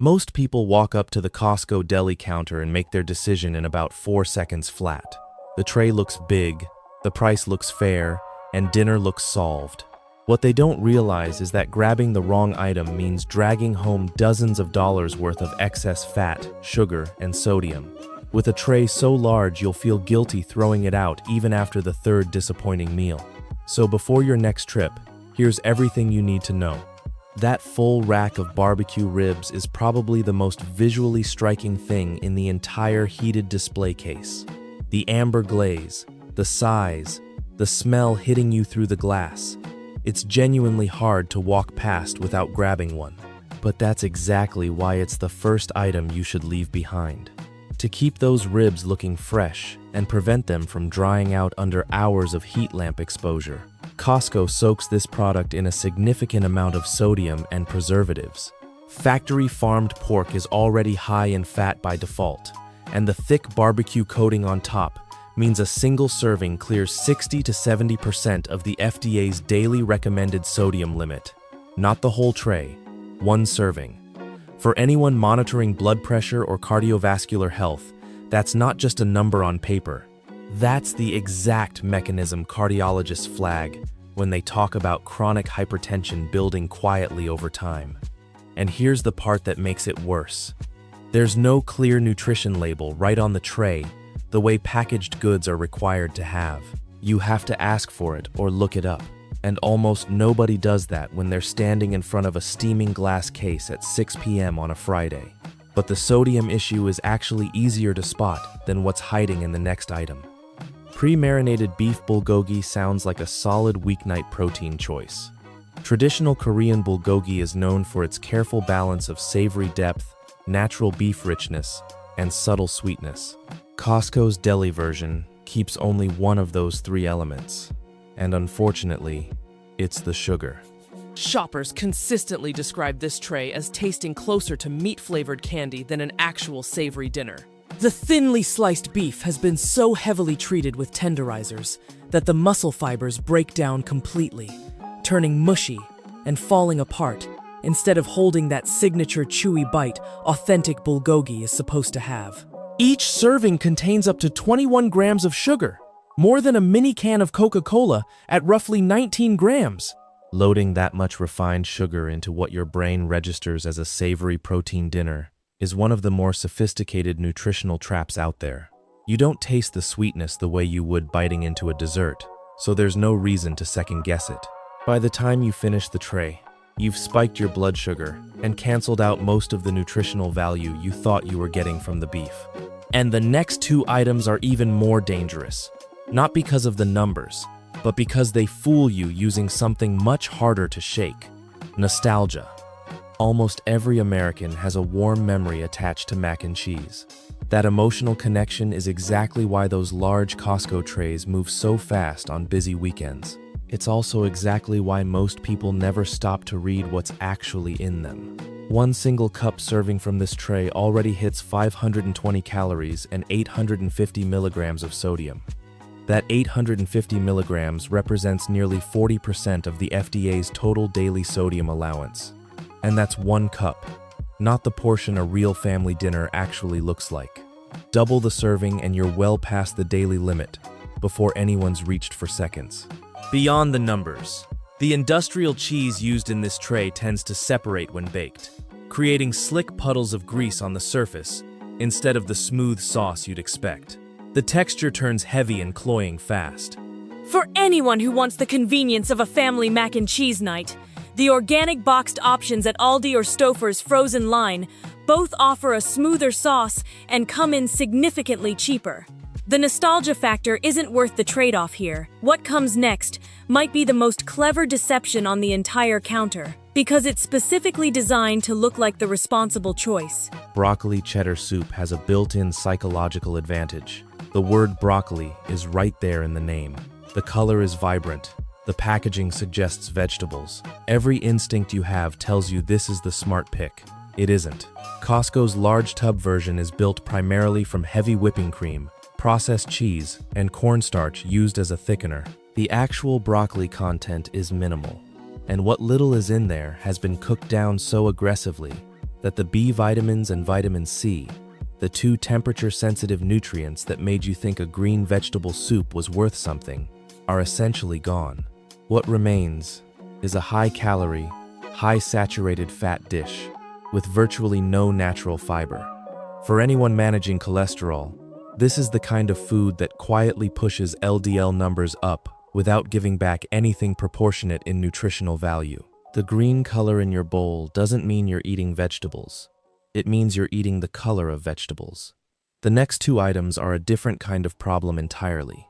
Most people walk up to the Costco deli counter and make their decision in about 4 seconds flat. The tray looks big, the price looks fair, and dinner looks solved. What they don't realize is that grabbing the wrong item means dragging home dozens of dollars worth of excess fat, sugar, and sodium. With a tray so large, you'll feel guilty throwing it out even after the third disappointing meal. So before your next trip, here's everything you need to know. That full rack of barbecue ribs is probably the most visually striking thing in the entire heated display case. The amber glaze, the size, the smell hitting you through the glass. It's genuinely hard to walk past without grabbing one. But that's exactly why it's the first item you should leave behind. To keep those ribs looking fresh and prevent them from drying out under hours of heat lamp exposure, Costco soaks this product in a significant amount of sodium and preservatives. Factory-farmed pork is already high in fat by default, and the thick barbecue coating on top means a single serving clears 60 to 70% of the FDA's daily recommended sodium limit. Not the whole tray, one serving. For anyone monitoring blood pressure or cardiovascular health, that's not just a number on paper. That's the exact mechanism cardiologists flag when they talk about chronic hypertension building quietly over time. And here's the part that makes it worse. There's no clear nutrition label right on the tray, the way packaged goods are required to have. You have to ask for it or look it up. And almost nobody does that when they're standing in front of a steaming glass case at 6 p.m. on a Friday. But the sodium issue is actually easier to spot than what's hiding in the next item. Pre-marinated beef bulgogi sounds like a solid weeknight protein choice. Traditional Korean bulgogi is known for its careful balance of savory depth, natural beef richness, and subtle sweetness. Costco's deli version keeps only one of those three elements. And unfortunately, it's the sugar. Shoppers consistently describe this tray as tasting closer to meat-flavored candy than an actual savory dinner. The thinly sliced beef has been so heavily treated with tenderizers that the muscle fibers break down completely, turning mushy and falling apart instead of holding that signature chewy bite authentic bulgogi is supposed to have. Each serving contains up to 21 grams of sugar, more than a mini can of Coca-Cola at roughly 19 grams. Loading that much refined sugar into what your brain registers as a savory protein dinner is one of the more sophisticated nutritional traps out there. You don't taste the sweetness the way you would biting into a dessert, so there's no reason to second-guess it. By the time you finish the tray, you've spiked your blood sugar and canceled out most of the nutritional value you thought you were getting from the beef. And the next two items are even more dangerous. Not because of the numbers, but because they fool you using something much harder to shake: nostalgia. Almost every American has a warm memory attached to mac and cheese. That emotional connection is exactly why those large Costco trays move so fast on busy weekends. It's also exactly why most people never stop to read what's actually in them. One single cup serving from this tray already hits 520 calories and 850 milligrams of sodium. That 850 milligrams represents nearly 40% of the FDA's total daily sodium allowance. And that's one cup, not the portion a real family dinner actually looks like. Double the serving and you're well past the daily limit before anyone's reached for seconds. Beyond the numbers, the industrial cheese used in this tray tends to separate when baked, creating slick puddles of grease on the surface instead of the smooth sauce you'd expect. The texture turns heavy and cloying fast. For anyone who wants the convenience of a family mac and cheese night, the organic boxed options at Aldi or Stouffer's frozen line both offer a smoother sauce and come in significantly cheaper. The nostalgia factor isn't worth the trade-off here. What comes next might be the most clever deception on the entire counter, because it's specifically designed to look like the responsible choice. Broccoli cheddar soup has a built-in psychological advantage. The word broccoli is right there in the name. The color is vibrant. The packaging suggests vegetables. Every instinct you have tells you this is the smart pick. It isn't. Costco's large tub version is built primarily from heavy whipping cream, processed cheese, and cornstarch used as a thickener. The actual broccoli content is minimal, and what little is in there has been cooked down so aggressively that the B vitamins and vitamin C, the two temperature-sensitive nutrients that made you think a green vegetable soup was worth something, are essentially gone. What remains is a high-calorie, high-saturated fat dish with virtually no natural fiber. For anyone managing cholesterol, this is the kind of food that quietly pushes LDL numbers up without giving back anything proportionate in nutritional value. The green color in your bowl doesn't mean you're eating vegetables. It means you're eating the color of vegetables. The next two items are a different kind of problem entirely.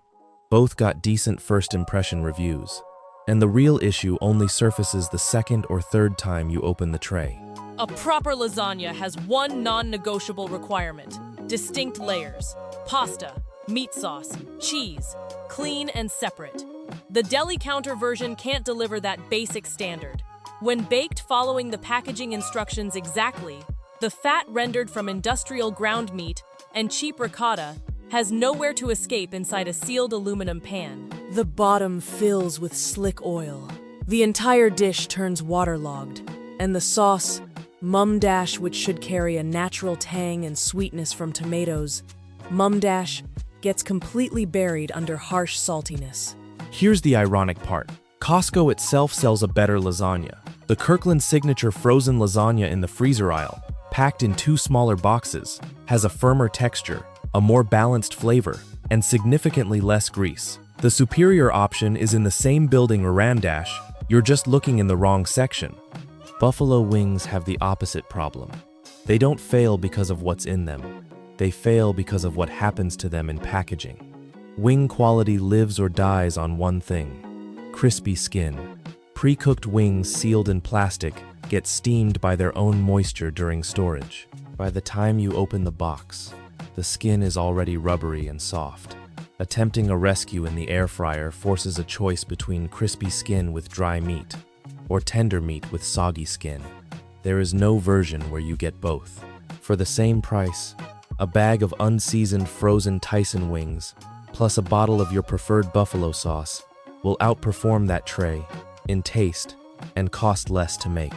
Both got decent first impression reviews, and the real issue only surfaces the second or third time you open the tray. A proper lasagna has one non-negotiable requirement: distinct layers. Pasta, meat sauce, cheese, clean and separate. The deli counter version can't deliver that basic standard. When baked following the packaging instructions exactly, the fat rendered from industrial ground meat and cheap ricotta has nowhere to escape inside a sealed aluminum pan. The bottom fills with slick oil. The entire dish turns waterlogged, and the sauce, Mum Dash, which should carry a natural tang and sweetness from tomatoes, Mum Dash gets completely buried under harsh saltiness. Here's the ironic part. Costco itself sells a better lasagna. The Kirkland Signature frozen lasagna in the freezer aisle, packed in 2 smaller boxes, has a firmer texture, a more balanced flavor, and significantly less grease. The superior option is in the same building or Randash. You're just looking in the wrong section. Buffalo wings have the opposite problem. They don't fail because of what's in them. They fail because of what happens to them in packaging. Wing quality lives or dies on one thing: crispy skin. Pre-cooked wings sealed in plastic get steamed by their own moisture during storage. By the time you open the box, the skin is already rubbery and soft. Attempting a rescue in the air fryer forces a choice between crispy skin with dry meat or tender meat with soggy skin. There is no version where you get both. For the same price, a bag of unseasoned frozen Tyson wings plus a bottle of your preferred buffalo sauce will outperform that tray in taste and cost less to make.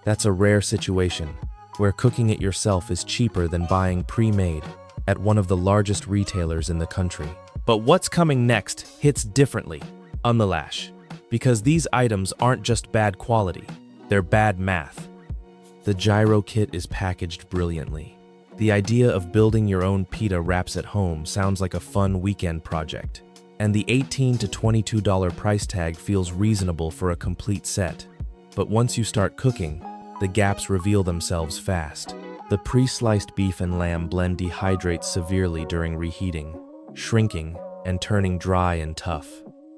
That's a rare situation where cooking it yourself is cheaper than buying pre-made at one of the largest retailers in the country. But what's coming next hits differently on the lash, because these items aren't just bad quality, they're bad math. The gyro kit is packaged brilliantly. The idea of building your own pita wraps at home sounds like a fun weekend project, and the $18 to $22 price tag feels reasonable for a complete set. But once you start cooking, the gaps reveal themselves fast. The pre-sliced beef and lamb blend dehydrates severely during reheating, shrinking and turning dry and tough.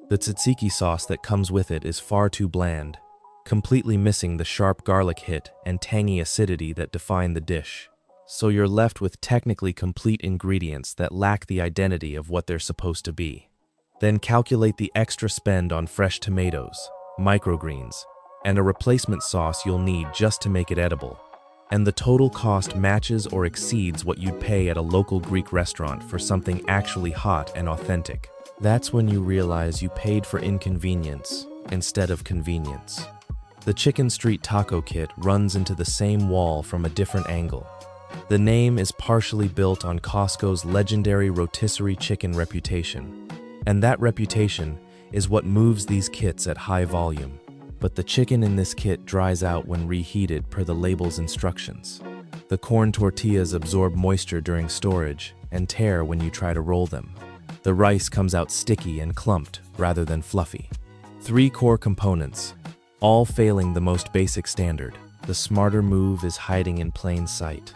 The tzatziki sauce that comes with it is far too bland, completely missing the sharp garlic hit and tangy acidity that define the dish. So you're left with technically complete ingredients that lack the identity of what they're supposed to be. Then calculate the extra spend on fresh tomatoes, microgreens, and a replacement sauce you'll need just to make it edible. And the total cost matches or exceeds what you'd pay at a local Greek restaurant for something actually hot and authentic. That's when you realize you paid for inconvenience instead of convenience. The Chicken Street Taco Kit runs into the same wall from a different angle. The name is partially built on Costco's legendary rotisserie chicken reputation, and that reputation is what moves these kits at high volume. But the chicken in this kit dries out when reheated per the label's instructions. The corn tortillas absorb moisture during storage and tear when you try to roll them. The rice comes out sticky and clumped rather than fluffy. 3 core components, all failing the most basic standard. The smarter move is hiding in plain sight.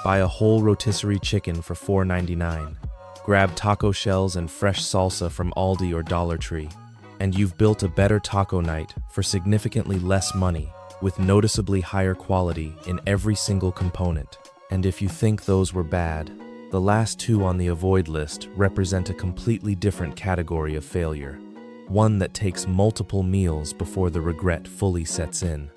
Buy a whole rotisserie chicken for $4.99. Grab taco shells and fresh salsa from Aldi or Dollar Tree, and you've built a better taco night for significantly less money with noticeably higher quality in every single component. And if you think those were bad, the last 2 on the avoid list represent a completely different category of failure, one that takes multiple meals before the regret fully sets in.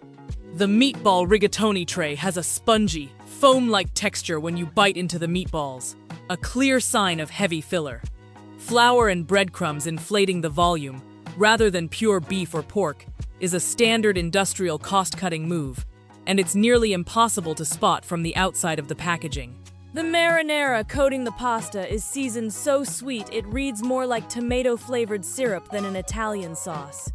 The meatball rigatoni tray has a spongy, foam-like texture when you bite into the meatballs, a clear sign of heavy filler. Flour and breadcrumbs inflating the volume, rather than pure beef or pork, is a standard industrial cost-cutting move. and it's nearly impossible to spot from the outside of the packaging. The marinara coating the pasta is seasoned so sweet it reads more like tomato-flavored syrup than an Italian sauce.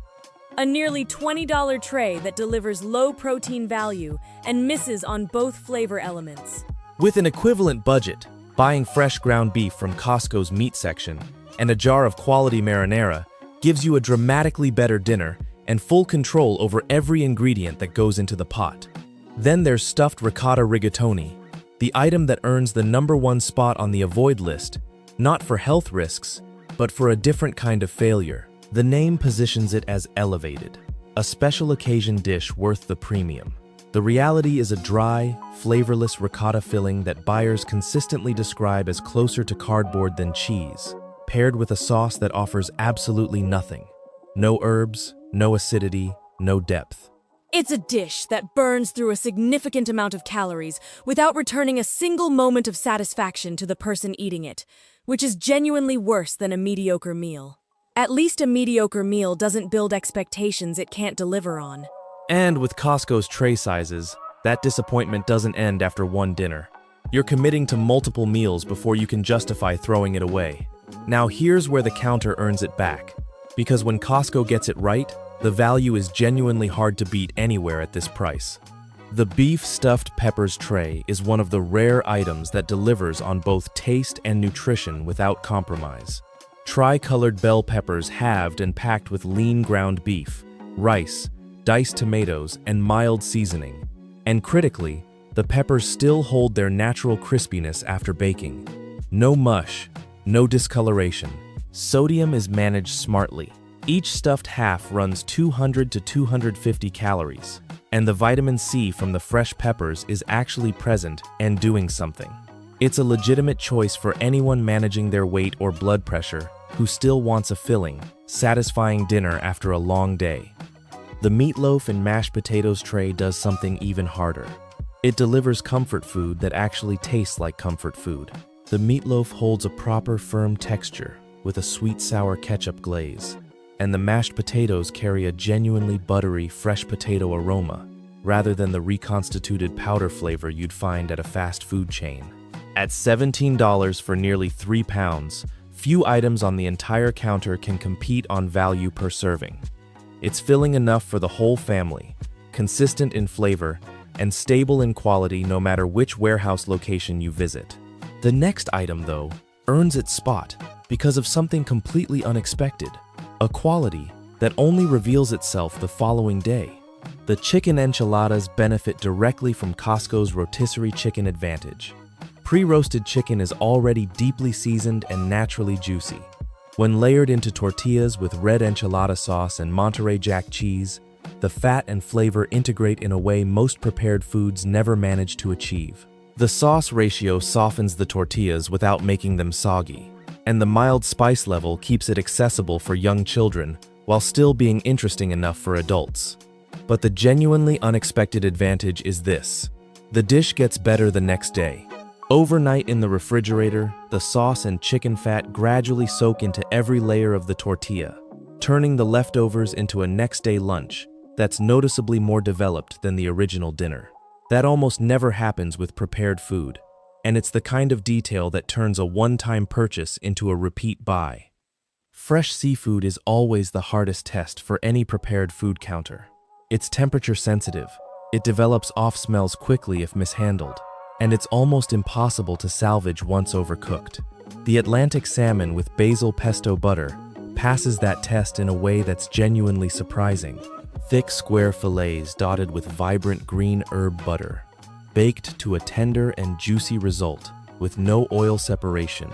A nearly $20 tray that delivers low protein value and misses on both flavor elements. With an equivalent budget, buying fresh ground beef from Costco's meat section and a jar of quality marinara gives you a dramatically better dinner and full control over every ingredient that goes into the pot. Then there's stuffed ricotta rigatoni, the item that earns the #1 spot on the avoid list, not for health risks, but for a different kind of failure. The name positions it as elevated, a special occasion dish worth the premium. The reality is a dry, flavorless ricotta filling that buyers consistently describe as closer to cardboard than cheese, paired with a sauce that offers absolutely nothing. No herbs, no acidity, no depth. It's a dish that burns through a significant amount of calories without returning a single moment of satisfaction to the person eating it, which is genuinely worse than a mediocre meal. At least a mediocre meal doesn't build expectations it can't deliver on. And with Costco's tray sizes, that disappointment doesn't end after one dinner. You're committing to multiple meals before you can justify throwing it away. Now here's where the counter earns it back. Because when Costco gets it right, the value is genuinely hard to beat anywhere at this price. The beef stuffed peppers tray is one of the rare items that delivers on both taste and nutrition without compromise. Tri-colored bell peppers halved and packed with lean ground beef, rice, diced tomatoes, and mild seasoning. And critically, the peppers still hold their natural crispiness after baking. No mush, no discoloration. Sodium is managed smartly. Each stuffed half runs 200 to 250 calories, and the vitamin C from the fresh peppers is actually present and doing something. It's a legitimate choice for anyone managing their weight or blood pressure who still wants a filling, satisfying dinner after a long day. The meatloaf and mashed potatoes tray does something even harder. It delivers comfort food that actually tastes like comfort food. The meatloaf holds a proper firm texture with a sweet-sour ketchup glaze, and the mashed potatoes carry a genuinely buttery, fresh potato aroma, rather than the reconstituted powder flavor you'd find at a fast food chain. At $17 for nearly 3 pounds, few items on the entire counter can compete on value per serving. It's filling enough for the whole family, consistent in flavor, and stable in quality no matter which warehouse location you visit. The next item, though, earns its spot because of something completely unexpected. A quality that only reveals itself the following day. The chicken enchiladas benefit directly from Costco's rotisserie chicken advantage. Pre-roasted chicken is already deeply seasoned and naturally juicy. When layered into tortillas with red enchilada sauce and Monterey Jack cheese, the fat and flavor integrate in a way most prepared foods never manage to achieve. The sauce ratio softens the tortillas without making them soggy, and the mild spice level keeps it accessible for young children while still being interesting enough for adults. But the genuinely unexpected advantage is this: the dish gets better the next day. Overnight in the refrigerator, the sauce and chicken fat gradually soak into every layer of the tortilla, turning the leftovers into a next-day lunch that's noticeably more developed than the original dinner. That almost never happens with prepared food, and it's the kind of detail that turns a one-time purchase into a repeat buy. Fresh seafood is always the hardest test for any prepared food counter. It's temperature sensitive, it develops off smells quickly if mishandled, and it's almost impossible to salvage once overcooked. The Atlantic salmon with basil pesto butter passes that test in a way that's genuinely surprising. Thick square fillets dotted with vibrant green herb butter, baked to a tender and juicy result with no oil separation,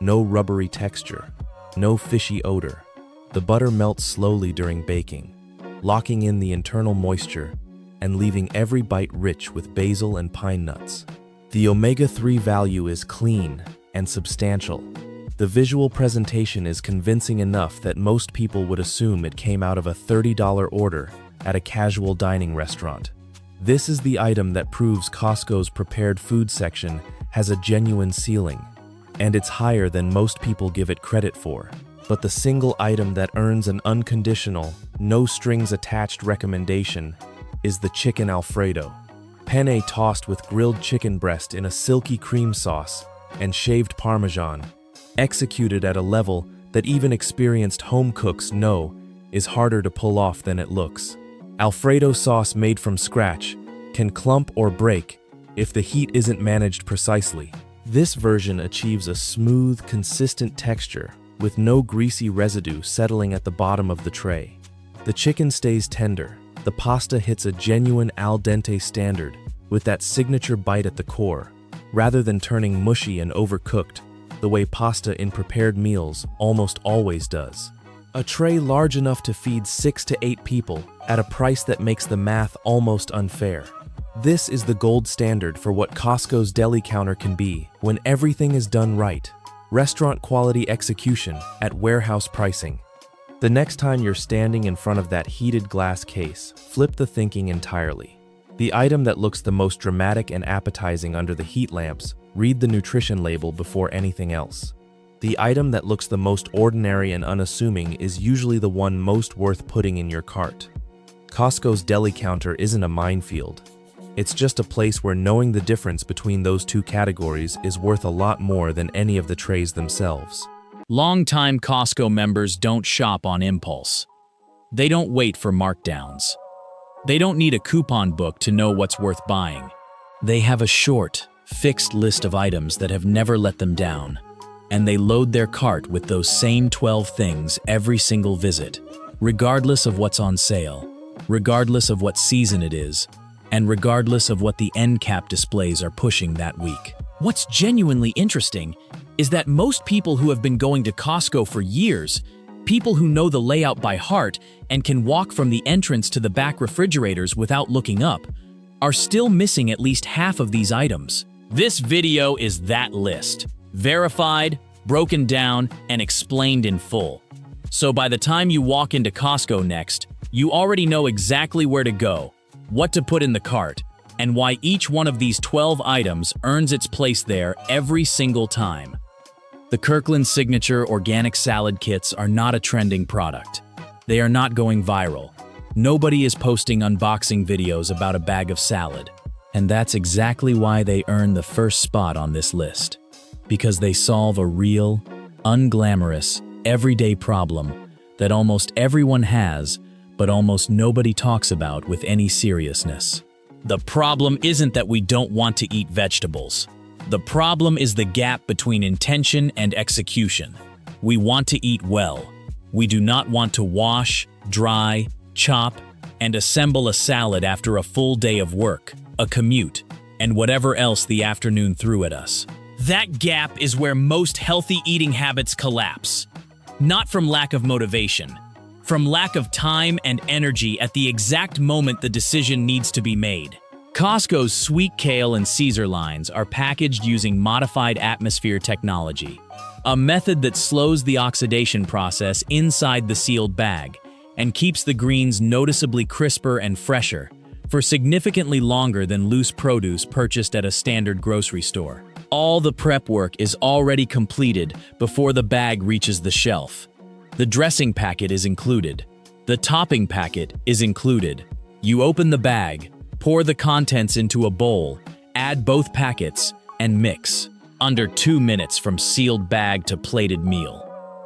no rubbery texture, no fishy odor. The butter melts slowly during baking, locking in the internal moisture and leaving every bite rich with basil and pine nuts. The omega-3 value is clean and substantial. The visual presentation is convincing enough that most people would assume it came out of a $30 order at a casual dining restaurant. This is the item that proves Costco's prepared food section has a genuine ceiling, and it's higher than most people give it credit for. But the single item that earns an unconditional, no-strings-attached recommendation is the chicken Alfredo. penne tossed with grilled chicken breast in a silky cream sauce, and shaved Parmesan, executed at a level that even experienced home cooks know is harder to pull off than it looks. Alfredo sauce made from scratch can clump or break if the heat isn't managed precisely. This version achieves a smooth, consistent texture with no greasy residue settling at the bottom of the tray. The chicken stays tender. The pasta hits a genuine al dente standard with that signature bite at the core, rather than turning mushy and overcooked the way pasta in prepared meals almost always does. A tray large enough to feed 6 to 8 people at a price that makes the math almost unfair. This is the gold standard for what Costco's deli counter can be when everything is done right. Restaurant quality execution at warehouse pricing. The next time you're standing in front of that heated glass case, flip the thinking entirely. The item that looks the most dramatic and appetizing under the heat lamps, read the nutrition label before anything else. The item that looks the most ordinary and unassuming is usually the one most worth putting in your cart. Costco's deli counter isn't a minefield. It's just a place where knowing the difference between those two categories is worth a lot more than any of the trays themselves. Longtime Costco members don't shop on impulse. They don't wait for markdowns. They don't need a coupon book to know what's worth buying. They have a short, fixed list of items that have never let them down, and they load their cart with those same 12 things every single visit, regardless of what's on sale, regardless of what season it is, and regardless of what the end cap displays are pushing that week. What's genuinely interesting is that most people who have been going to Costco for years, people who know the layout by heart and can walk from the entrance to the back refrigerators without looking up, are still missing at least half of these items. This video is that list, verified, broken down, and explained in full. So by the time you walk into Costco next, you already know exactly where to go, what to put in the cart, and why each one of these 12 items earns its place there every single time. The Kirkland Signature Organic Salad Kits are not a trending product. They are not going viral. Nobody is posting unboxing videos about a bag of salad. And that's exactly why they earn the first spot on this list. Because they solve a real, unglamorous, everyday problem that almost everyone has, but almost nobody talks about with any seriousness. The problem isn't that we don't want to eat vegetables. The problem is the gap between intention and execution. We want to eat well. We do not want to wash, dry, chop, and assemble a salad after a full day of work, a commute, and whatever else the afternoon threw at us. That gap is where most healthy eating habits collapse. Not from lack of motivation, from lack of time and energy at the exact moment the decision needs to be made. Costco's sweet kale and Caesar lines are packaged using modified atmosphere technology, a method that slows the oxidation process inside the sealed bag and keeps the greens noticeably crisper and fresher for significantly longer than loose produce purchased at a standard grocery store. All the prep work is already completed before the bag reaches the shelf. The dressing packet is included. The topping packet is included. You open the bag, pour the contents into a bowl, add both packets, and mix. Under 2 minutes from sealed bag to plated meal.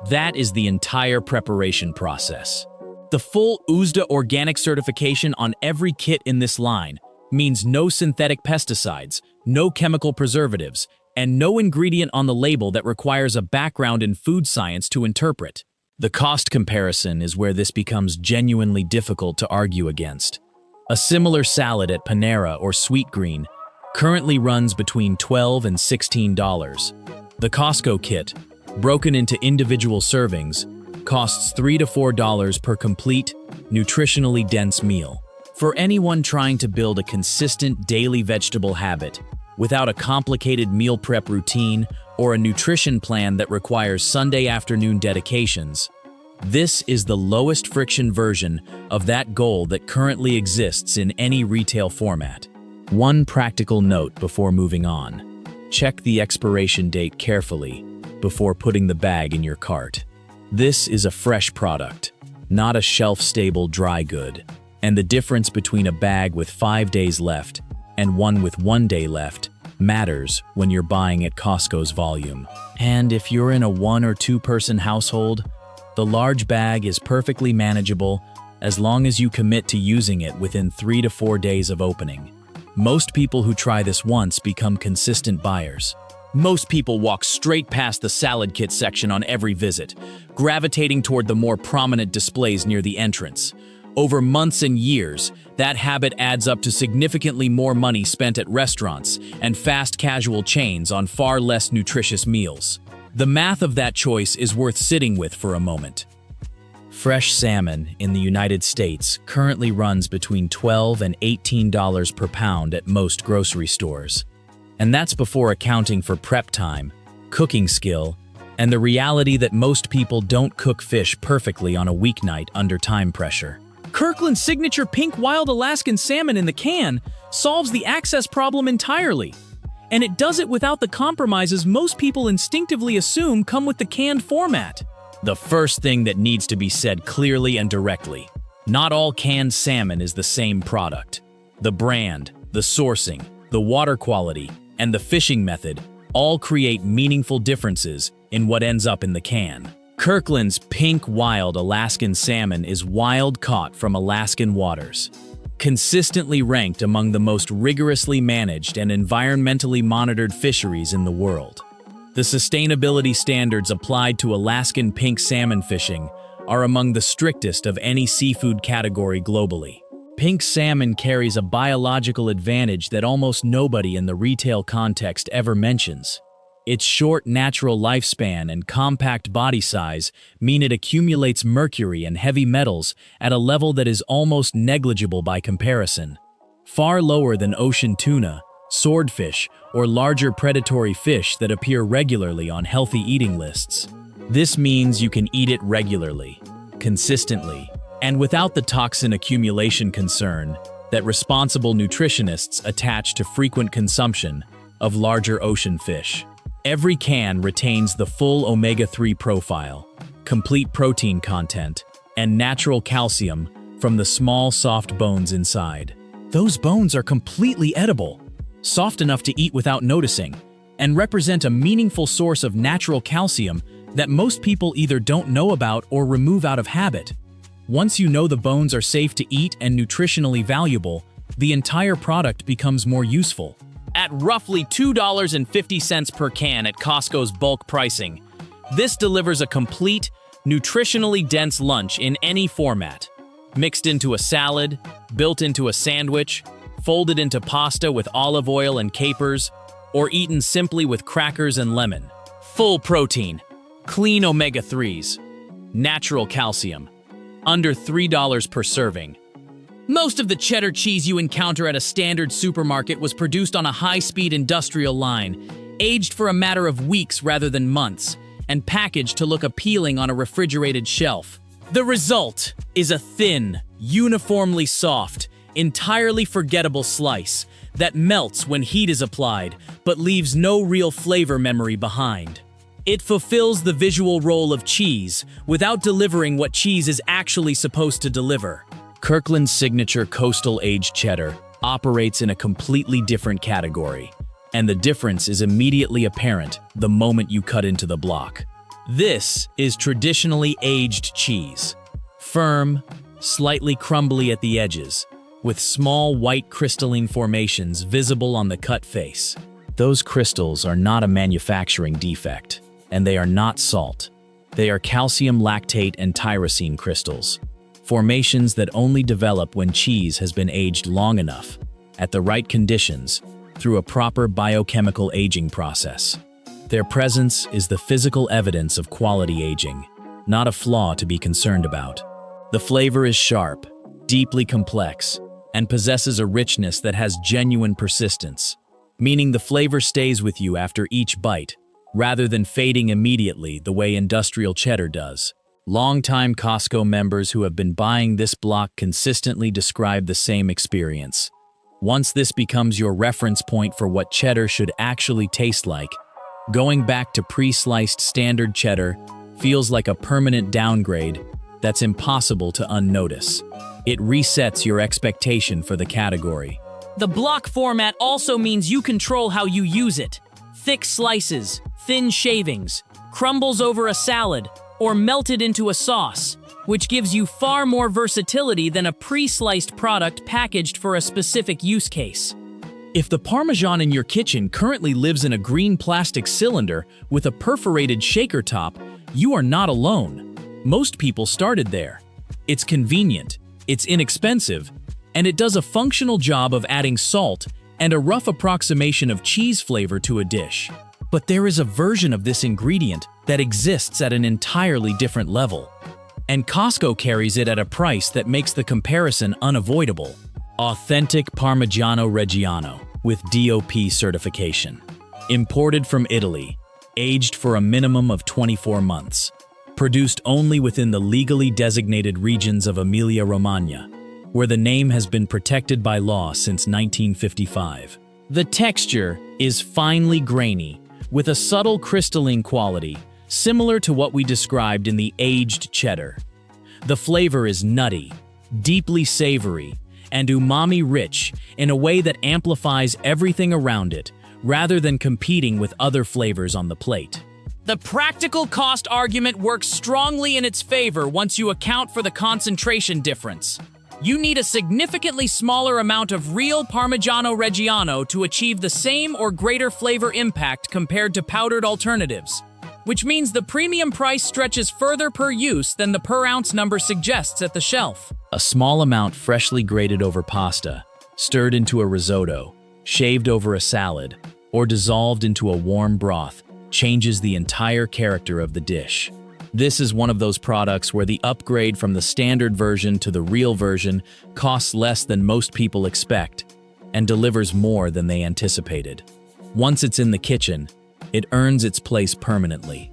That is the entire preparation process. The full USDA organic certification on every kit in this line means no synthetic pesticides, no chemical preservatives, and no ingredient on the label that requires a background in food science to interpret. The cost comparison is where this becomes genuinely difficult to argue against. A similar salad at Panera or Sweetgreen currently runs between $12 and $16. The Costco kit, broken into individual servings, costs $3 to $4 per complete, nutritionally dense meal. For anyone trying to build a consistent daily vegetable habit without a complicated meal prep routine or a nutrition plan that requires Sunday afternoon dedications, this is the lowest friction version of that goal that currently exists in any retail format. One practical note before moving on. Check the expiration date carefully before putting the bag in your cart. This is a fresh product, not a shelf-stable dry good, and the difference between a bag with 5 days left and one with 1 day left matters when you're buying at Costco's volume. And if you're in a 1 or 2 person household, the large bag is perfectly manageable as long as you commit to using it within 3 to 4 days of opening. Most people who try this once become consistent buyers. Most people walk straight past the salad kit section on every visit, gravitating toward the more prominent displays near the entrance. Over months and years, that habit adds up to significantly more money spent at restaurants and fast casual chains on far less nutritious meals. The math of that choice is worth sitting with for a moment. Fresh salmon in the United States currently runs between $12 and $18 per pound at most grocery stores. And that's before accounting for prep time, cooking skill, and the reality that most people don't cook fish perfectly on a weeknight under time pressure. Kirkland's signature pink wild Alaskan salmon in the can solves the access problem entirely. And it does it without the compromises most people instinctively assume come with the canned format. The first thing that needs to be said clearly and directly: not all canned salmon is the same product. The brand, the sourcing, the water quality, and the fishing method all create meaningful differences in what ends up in the can. Kirkland's pink wild Alaskan salmon is wild caught from Alaskan waters, consistently ranked among the most rigorously managed and environmentally monitored fisheries in the world. The sustainability standards applied to Alaskan pink salmon fishing are among the strictest of any seafood category globally. Pink salmon carries a biological advantage that almost nobody in the retail context ever mentions. Its short natural lifespan and compact body size mean it accumulates mercury and heavy metals at a level that is almost negligible by comparison, far lower than ocean tuna, swordfish, or larger predatory fish that appear regularly on healthy eating lists. This means you can eat it regularly, consistently, and without the toxin accumulation concern that responsible nutritionists attach to frequent consumption of larger ocean fish. Every can retains the full omega-3 profile, complete protein content, and natural calcium from the small, soft bones inside. Those bones are completely edible, soft enough to eat without noticing, and represent a meaningful source of natural calcium that most people either don't know about or remove out of habit. Once you know the bones are safe to eat and nutritionally valuable, the entire product becomes more useful. At roughly $2.50 per can at Costco's bulk pricing, this delivers a complete, nutritionally dense lunch in any format. Mixed into a salad, built into a sandwich, folded into pasta with olive oil and capers, or eaten simply with crackers and lemon. Full protein, clean omega-3s, natural calcium, under $3 per serving. Most of the cheddar cheese you encounter at a standard supermarket was produced on a high-speed industrial line, aged for a matter of weeks rather than months, and packaged to look appealing on a refrigerated shelf. The result is a thin, uniformly soft, entirely forgettable slice that melts when heat is applied, but leaves no real flavor memory behind. It fulfills the visual role of cheese without delivering what cheese is actually supposed to deliver. Kirkland's signature coastal aged cheddar operates in a completely different category, and the difference is immediately apparent the moment you cut into the block. This is traditionally aged cheese, firm, slightly crumbly at the edges, with small white crystalline formations visible on the cut face. Those crystals are not a manufacturing defect, and they are not salt. They are calcium lactate and tyrosine crystals, formations that only develop when cheese has been aged long enough, at the right conditions, through a proper biochemical aging process. Their presence is the physical evidence of quality aging, not a flaw to be concerned about. The flavor is sharp, deeply complex, and possesses a richness that has genuine persistence, meaning the flavor stays with you after each bite, rather than fading immediately the way industrial cheddar does. Longtime Costco members who have been buying this block consistently describe the same experience. Once this becomes your reference point for what cheddar should actually taste like, going back to pre-sliced standard cheddar feels like a permanent downgrade that's impossible to unnotice. It resets your expectation for the category. The block format also means you control how you use it. Thick slices, thin shavings, crumbles over a salad, or melted into a sauce, which gives you far more versatility than a pre-sliced product packaged for a specific use case. If the Parmesan in your kitchen currently lives in a green plastic cylinder with a perforated shaker top, you are not alone. Most people started there. It's convenient, it's inexpensive, and it does a functional job of adding salt and a rough approximation of cheese flavor to a dish. But there is a version of this ingredient that exists at an entirely different level. And Costco carries it at a price that makes the comparison unavoidable. Authentic Parmigiano Reggiano with DOP certification. Imported from Italy, aged for a minimum of 24 months. Produced only within the legally designated regions of Emilia-Romagna, where the name has been protected by law since 1955. The texture is finely grainy, with a subtle crystalline quality, similar to what we described in the aged cheddar. The flavor is nutty, deeply savory, and umami-rich in a way that amplifies everything around it, rather than competing with other flavors on the plate. The practical cost argument works strongly in its favor once you account for the concentration difference. You need a significantly smaller amount of real Parmigiano Reggiano to achieve the same or greater flavor impact compared to powdered alternatives, which means the premium price stretches further per use than the per-ounce number suggests at the shelf. A small amount freshly grated over pasta, stirred into a risotto, shaved over a salad, or dissolved into a warm broth changes the entire character of the dish. This is one of those products where the upgrade from the standard version to the real version costs less than most people expect and delivers more than they anticipated. Once it's in the kitchen, it earns its place permanently.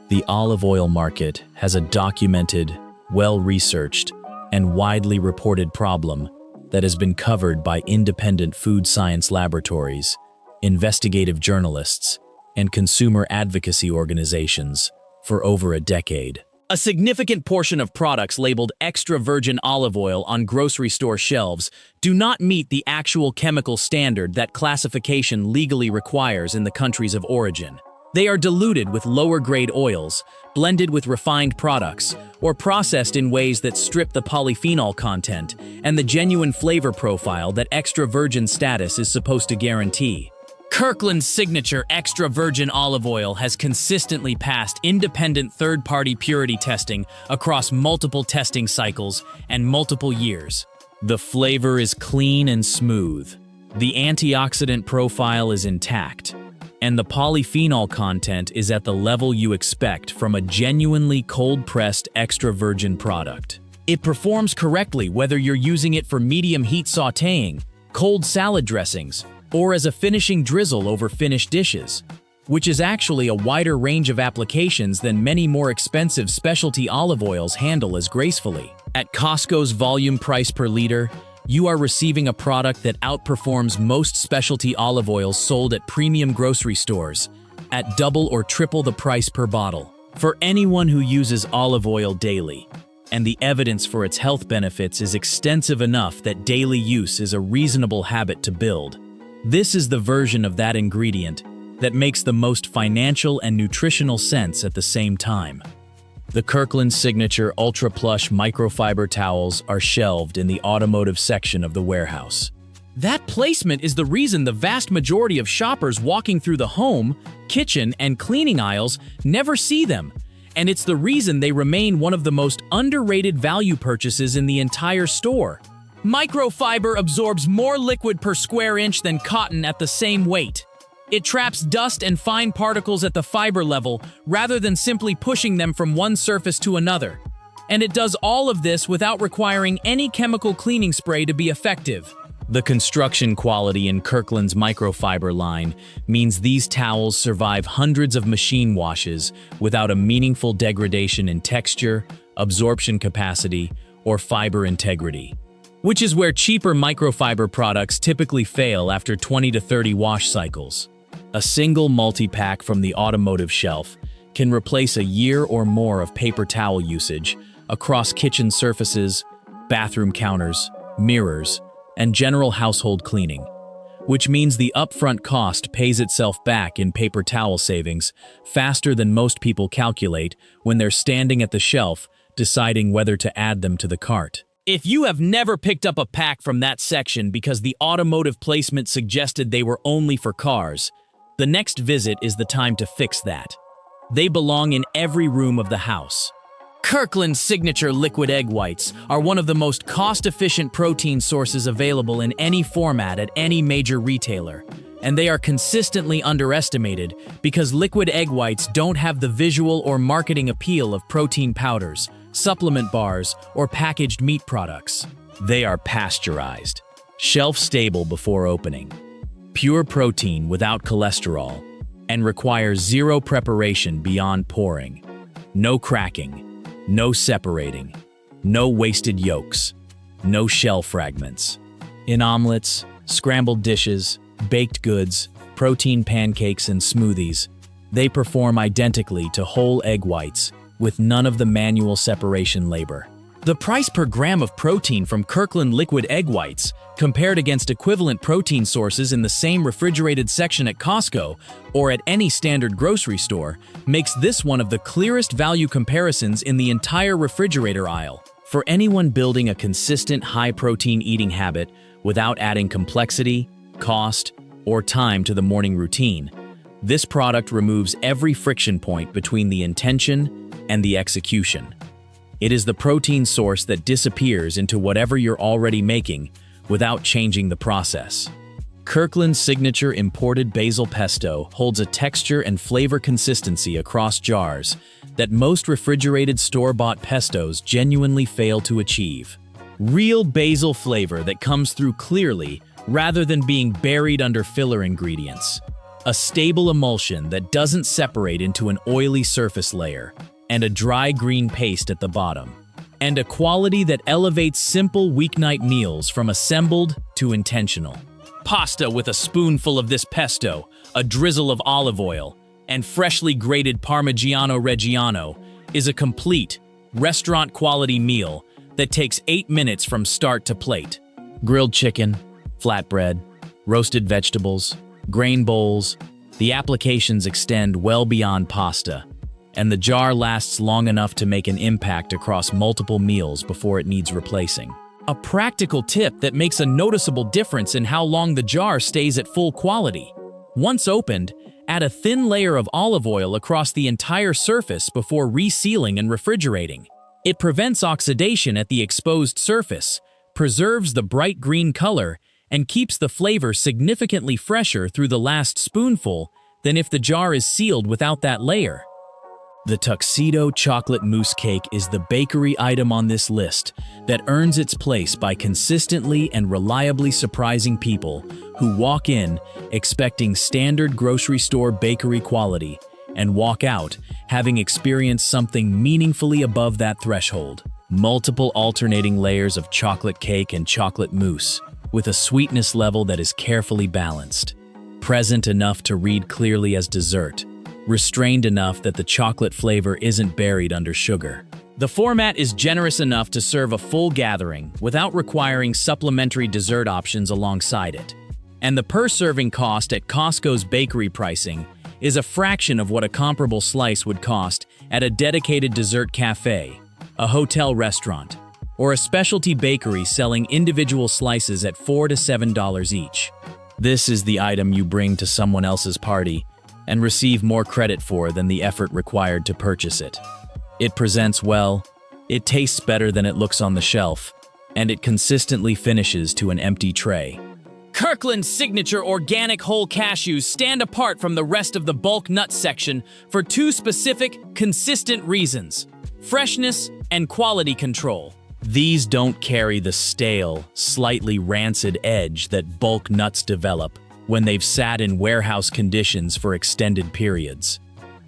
The olive oil market has a documented, well-researched, and widely reported problem that has been covered by independent food science laboratories, investigative journalists, and consumer advocacy organizations for over a decade. A significant portion of products labeled extra virgin olive oil on grocery store shelves do not meet the actual chemical standard that classification legally requires in the countries of origin. They are diluted with lower-grade oils, blended with refined products, or processed in ways that strip the polyphenol content and the genuine flavor profile that extra virgin status is supposed to guarantee. Kirkland's signature extra virgin olive oil has consistently passed independent third-party purity testing across multiple testing cycles and multiple years. The flavor is clean and smooth. The antioxidant profile is intact, and the polyphenol content is at the level you expect from a genuinely cold-pressed extra virgin product. It performs correctly whether you're using it for medium heat sautéing, cold salad dressings, or as a finishing drizzle over finished dishes, which is actually a wider range of applications than many more expensive specialty olive oils handle as gracefully. At Costco's volume price per liter, you are receiving a product that outperforms most specialty olive oils sold at premium grocery stores, at double or triple the price per bottle. For anyone who uses olive oil daily, and the evidence for its health benefits is extensive enough that daily use is a reasonable habit to build, this is the version of that ingredient that makes the most financial and nutritional sense at the same time. The Kirkland Signature Ultra Plush microfiber towels are shelved in the automotive section of the warehouse. That placement is the reason the vast majority of shoppers walking through the home, kitchen, and cleaning aisles never see them, and it's the reason they remain one of the most underrated value purchases in the entire store. Microfiber absorbs more liquid per square inch than cotton at the same weight. It traps dust and fine particles at the fiber level rather than simply pushing them from one surface to another. And it does all of this without requiring any chemical cleaning spray to be effective. The construction quality in Kirkland's microfiber line means these towels survive hundreds of machine washes without a meaningful degradation in texture, absorption capacity, or fiber integrity, which is where cheaper microfiber products typically fail after 20 to 30 wash cycles. A single multi-pack from the automotive shelf can replace a year or more of paper towel usage across kitchen surfaces, bathroom counters, mirrors, and general household cleaning, which means the upfront cost pays itself back in paper towel savings faster than most people calculate when they're standing at the shelf deciding whether to add them to the cart. If you have never picked up a pack from that section because the automotive placement suggested they were only for cars, the next visit is the time to fix that. They belong in every room of the house. Kirkland's signature liquid egg whites are one of the most cost-efficient protein sources available in any format at any major retailer, and they are consistently underestimated because liquid egg whites don't have the visual or marketing appeal of protein powders, supplement bars, or packaged meat products. They are pasteurized, shelf-stable before opening, pure protein without cholesterol, and requires zero preparation beyond pouring. No cracking, no separating, no wasted yolks, no shell fragments. In omelets, scrambled dishes, baked goods, protein pancakes, and smoothies, they perform identically to whole egg whites with none of the manual separation labor. The price per gram of protein from Kirkland liquid egg whites, compared against equivalent protein sources in the same refrigerated section at Costco or at any standard grocery store, makes this one of the clearest value comparisons in the entire refrigerator aisle. For anyone building a consistent high-protein eating habit without adding complexity, cost, or time to the morning routine, this product removes every friction point between the intention and the execution. It is the protein source that disappears into whatever you're already making without changing the process. Kirkland's signature imported basil pesto holds a texture and flavor consistency across jars that most refrigerated store-bought pestos genuinely fail to achieve. Real basil flavor that comes through clearly rather than being buried under filler ingredients. A stable emulsion that doesn't separate into an oily surface layer, and a dry green paste at the bottom. And a quality that elevates simple weeknight meals from assembled to intentional. Pasta with a spoonful of this pesto, a drizzle of olive oil, and freshly grated Parmigiano Reggiano is a complete, restaurant-quality meal that takes 8 minutes from start to plate. Grilled chicken, flatbread, roasted vegetables, grain bowls, the applications extend well beyond pasta, and the jar lasts long enough to make an impact across multiple meals before it needs replacing. A practical tip that makes a noticeable difference in how long the jar stays at full quality. Once opened, add a thin layer of olive oil across the entire surface before resealing and refrigerating. It prevents oxidation at the exposed surface, preserves the bright green color, and keeps the flavor significantly fresher through the last spoonful than if the jar is sealed without that layer. The Tuxedo Chocolate Mousse Cake is the bakery item on this list that earns its place by consistently and reliably surprising people who walk in expecting standard grocery store bakery quality and walk out having experienced something meaningfully above that threshold. Multiple alternating layers of chocolate cake and chocolate mousse, with a sweetness level that is carefully balanced, present enough to read clearly as dessert, restrained enough that the chocolate flavor isn't buried under sugar. The format is generous enough to serve a full gathering without requiring supplementary dessert options alongside it. And the per-serving cost at Costco's bakery pricing is a fraction of what a comparable slice would cost at a dedicated dessert cafe, a hotel restaurant, or a specialty bakery selling individual slices at $4 to $7 each. This is the item you bring to someone else's party and receive more credit for than the effort required to purchase it. It presents well, it tastes better than it looks on the shelf, and it consistently finishes to an empty tray. Kirkland's signature organic whole cashews stand apart from the rest of the bulk nut section for two specific, consistent reasons: freshness and quality control. These don't carry the stale, slightly rancid edge that bulk nuts develop when they've sat in warehouse conditions for extended periods.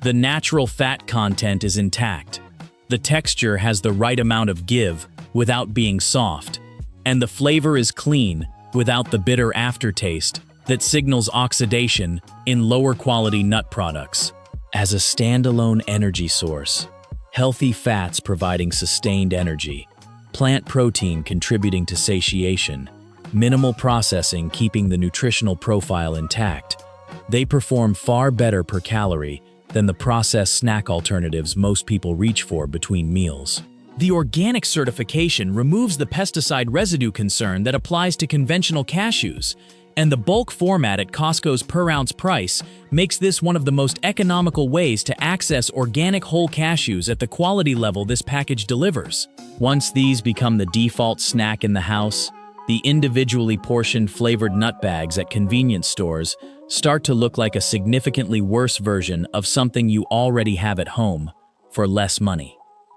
The natural fat content is intact. The texture has the right amount of give without being soft, and the flavor is clean without the bitter aftertaste that signals oxidation in lower quality nut products. As a standalone energy source, healthy fats providing sustained energy, plant protein contributing to satiation, minimal processing keeping the nutritional profile intact. They perform far better per calorie than the processed snack alternatives most people reach for between meals. The organic certification removes the pesticide residue concern that applies to conventional cashews, and the bulk format at Costco's per-ounce price makes this one of the most economical ways to access organic whole cashews at the quality level this package delivers. Once these become the default snack in the house, the individually portioned flavored nut bags at convenience stores start to look like a significantly worse version of something you already have at home for less money.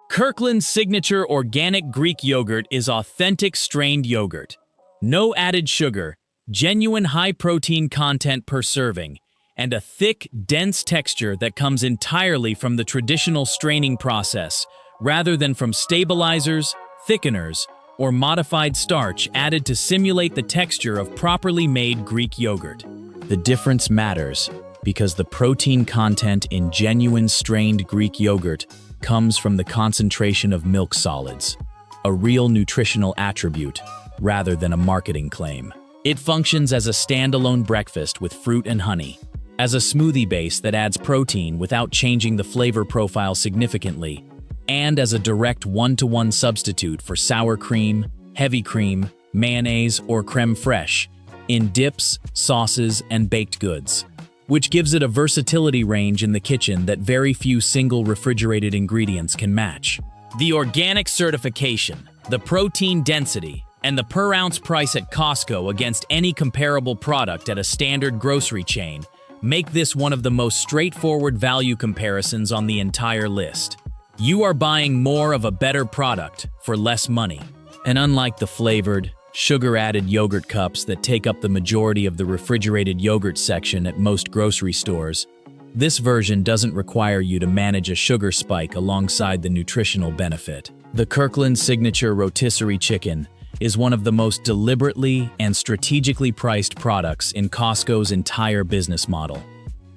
Kirkland's signature organic Greek yogurt is authentic strained yogurt. No added sugar, genuine high-protein content per serving, and a thick, dense texture that comes entirely from the traditional straining process, rather than from stabilizers, thickeners, or modified starch added to simulate the texture of properly made Greek yogurt. The difference matters because the protein content in genuine strained Greek yogurt comes from the concentration of milk solids, a real nutritional attribute rather than a marketing claim. It functions as a standalone breakfast with fruit and honey, as a smoothie base that adds protein without changing the flavor profile significantly, and as a direct one-to-one substitute for sour cream, heavy cream, mayonnaise, or creme fraiche in dips, sauces, and baked goods, which gives it a versatility range in the kitchen that very few single refrigerated ingredients can match. The organic certification, the protein density, and the per-ounce price at Costco against any comparable product at a standard grocery chain make this one of the most straightforward value comparisons on the entire list. You are buying more of a better product for less money. And unlike the flavored, sugar-added yogurt cups that take up the majority of the refrigerated yogurt section at most grocery stores, this version doesn't require you to manage a sugar spike alongside the nutritional benefit. The Kirkland Signature Rotisserie Chicken is one of the most deliberately and strategically priced products in Costco's entire business model.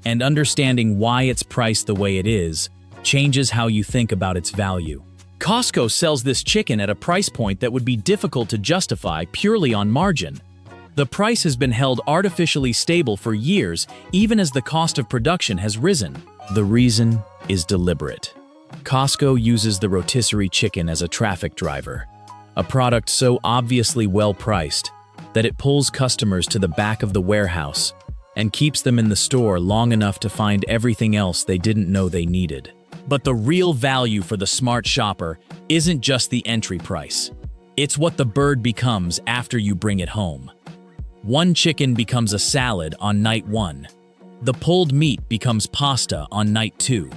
And understanding why it's priced the way it is changes how you think about its value. Costco sells this chicken at a price point that would be difficult to justify purely on margin. The price has been held artificially stable for years, even as the cost of production has risen. The reason is deliberate. Costco uses the rotisserie chicken as a traffic driver, a product so obviously well-priced that it pulls customers to the back of the warehouse and keeps them in the store long enough to find everything else they didn't know they needed. But the real value for the smart shopper isn't just the entry price. It's what the bird becomes after you bring it home. One chicken becomes a salad on night 1. The pulled meat becomes pasta on night 2.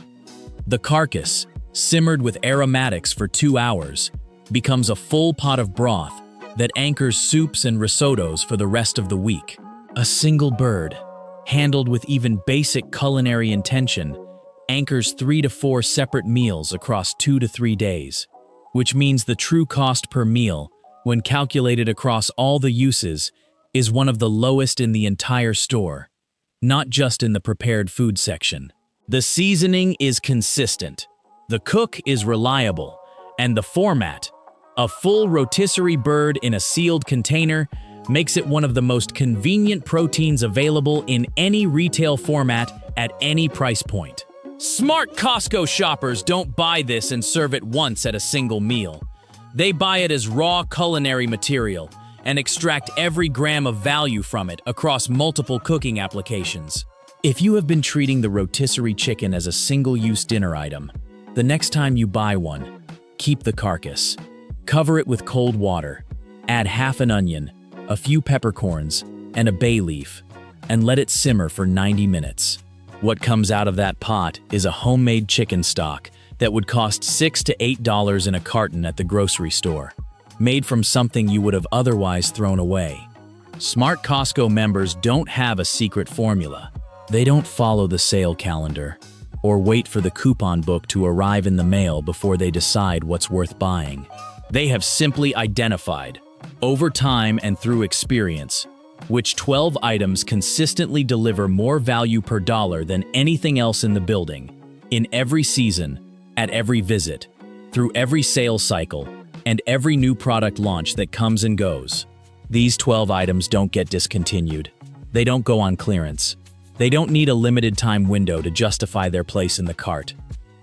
The carcass, simmered with aromatics for 2 hours, becomes a full pot of broth that anchors soups and risottos for the rest of the week. A single bird, handled with even basic culinary intention, anchors 3 to 4 separate meals across 2 to 3 days, which means the true cost per meal, when calculated across all the uses, is one of the lowest in the entire store, not just in the prepared food section. The seasoning is consistent, the cook is reliable, and the format, a full rotisserie bird in a sealed container, makes it one of the most convenient proteins available in any retail format at any price point. Smart Costco shoppers don't buy this and serve it once at a single meal. They buy it as raw culinary material and extract every gram of value from it across multiple cooking applications. If you have been treating the rotisserie chicken as a single-use dinner item, the next time you buy one, keep the carcass. Cover it with cold water, add half an onion, a few peppercorns, and a bay leaf, and let it simmer for 90 minutes. What comes out of that pot is a homemade chicken stock that would cost $6 to $8 in a carton at the grocery store, made from something you would have otherwise thrown away. Smart Costco members don't have a secret formula. They don't follow the sale calendar or wait for the coupon book to arrive in the mail before they decide what's worth buying. They have simply identified, over time and through experience, which 12 items consistently deliver more value per dollar than anything else in the building, in every season, at every visit, through every sales cycle, and every new product launch that comes and goes. These 12 items don't get discontinued. They don't go on clearance. They don't need a limited time window to justify their place in the cart.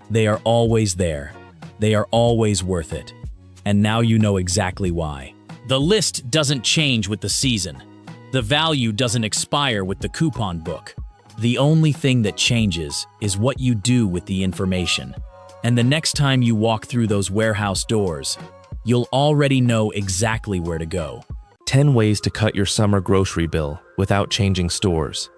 They are always there. They are always worth it. And now you know exactly why. The list doesn't change with the season. The value doesn't expire with the coupon book. The only thing that changes is what you do with the information. And the next time you walk through those warehouse doors, you'll already know exactly where to go. 10 ways to cut your summer grocery bill without changing stores.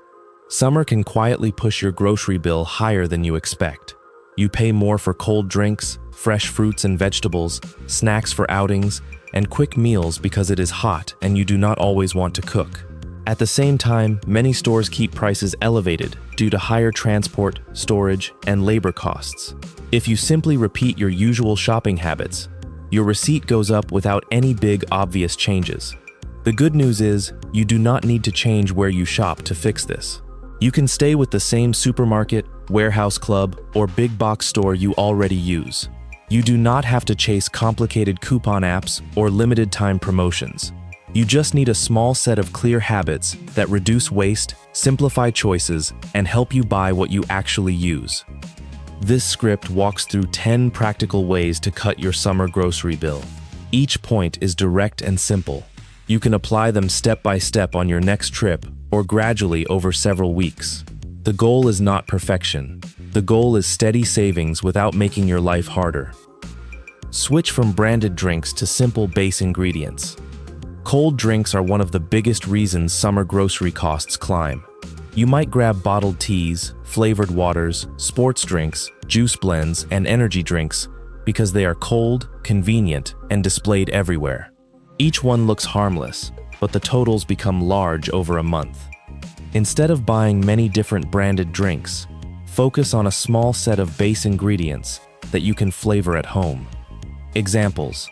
Summer can quietly push your grocery bill higher than you expect. You pay more for cold drinks, fresh fruits and vegetables, snacks for outings, and quick meals because it is hot and you do not always want to cook. At the same time, many stores keep prices elevated due to higher transport, storage, and labor costs. If you simply repeat your usual shopping habits, your receipt goes up without any big, obvious changes. The good news is, you do not need to change where you shop to fix this. You can stay with the same supermarket, warehouse club, or big box store you already use. You do not have to chase complicated coupon apps or limited time promotions. You just need a small set of clear habits that reduce waste, simplify choices, and help you buy what you actually use. This script walks through 10 practical ways to cut your summer grocery bill. Each point is direct and simple. You can apply them step by step on your next trip or gradually over several weeks. The goal is not perfection. The goal is steady savings without making your life harder. Switch from branded drinks to simple base ingredients. Cold drinks are one of the biggest reasons summer grocery costs climb. You might grab bottled teas, flavored waters, sports drinks, juice blends, and energy drinks because they are cold, convenient, and displayed everywhere. Each one looks harmless, but the totals become large over a month. Instead of buying many different branded drinks, focus on a small set of base ingredients that you can flavor at home. Examples: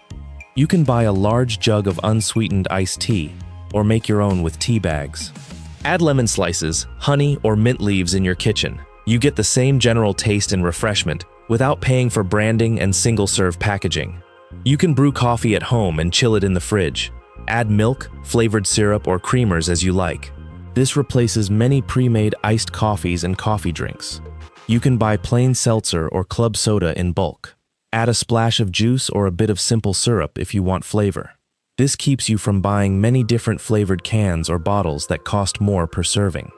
you can buy a large jug of unsweetened iced tea or make your own with tea bags. Add lemon slices, honey, or mint leaves in your kitchen. You get the same general taste and refreshment without paying for branding and single-serve packaging. You can brew coffee at home and chill it in the fridge. Add milk, flavored syrup, or creamers as you like. This replaces many pre-made iced coffees and coffee drinks. You can buy plain seltzer or club soda in bulk. Add a splash of juice or a bit of simple syrup if you want flavor. This keeps you from buying many different flavored cans or bottles that cost more per serving.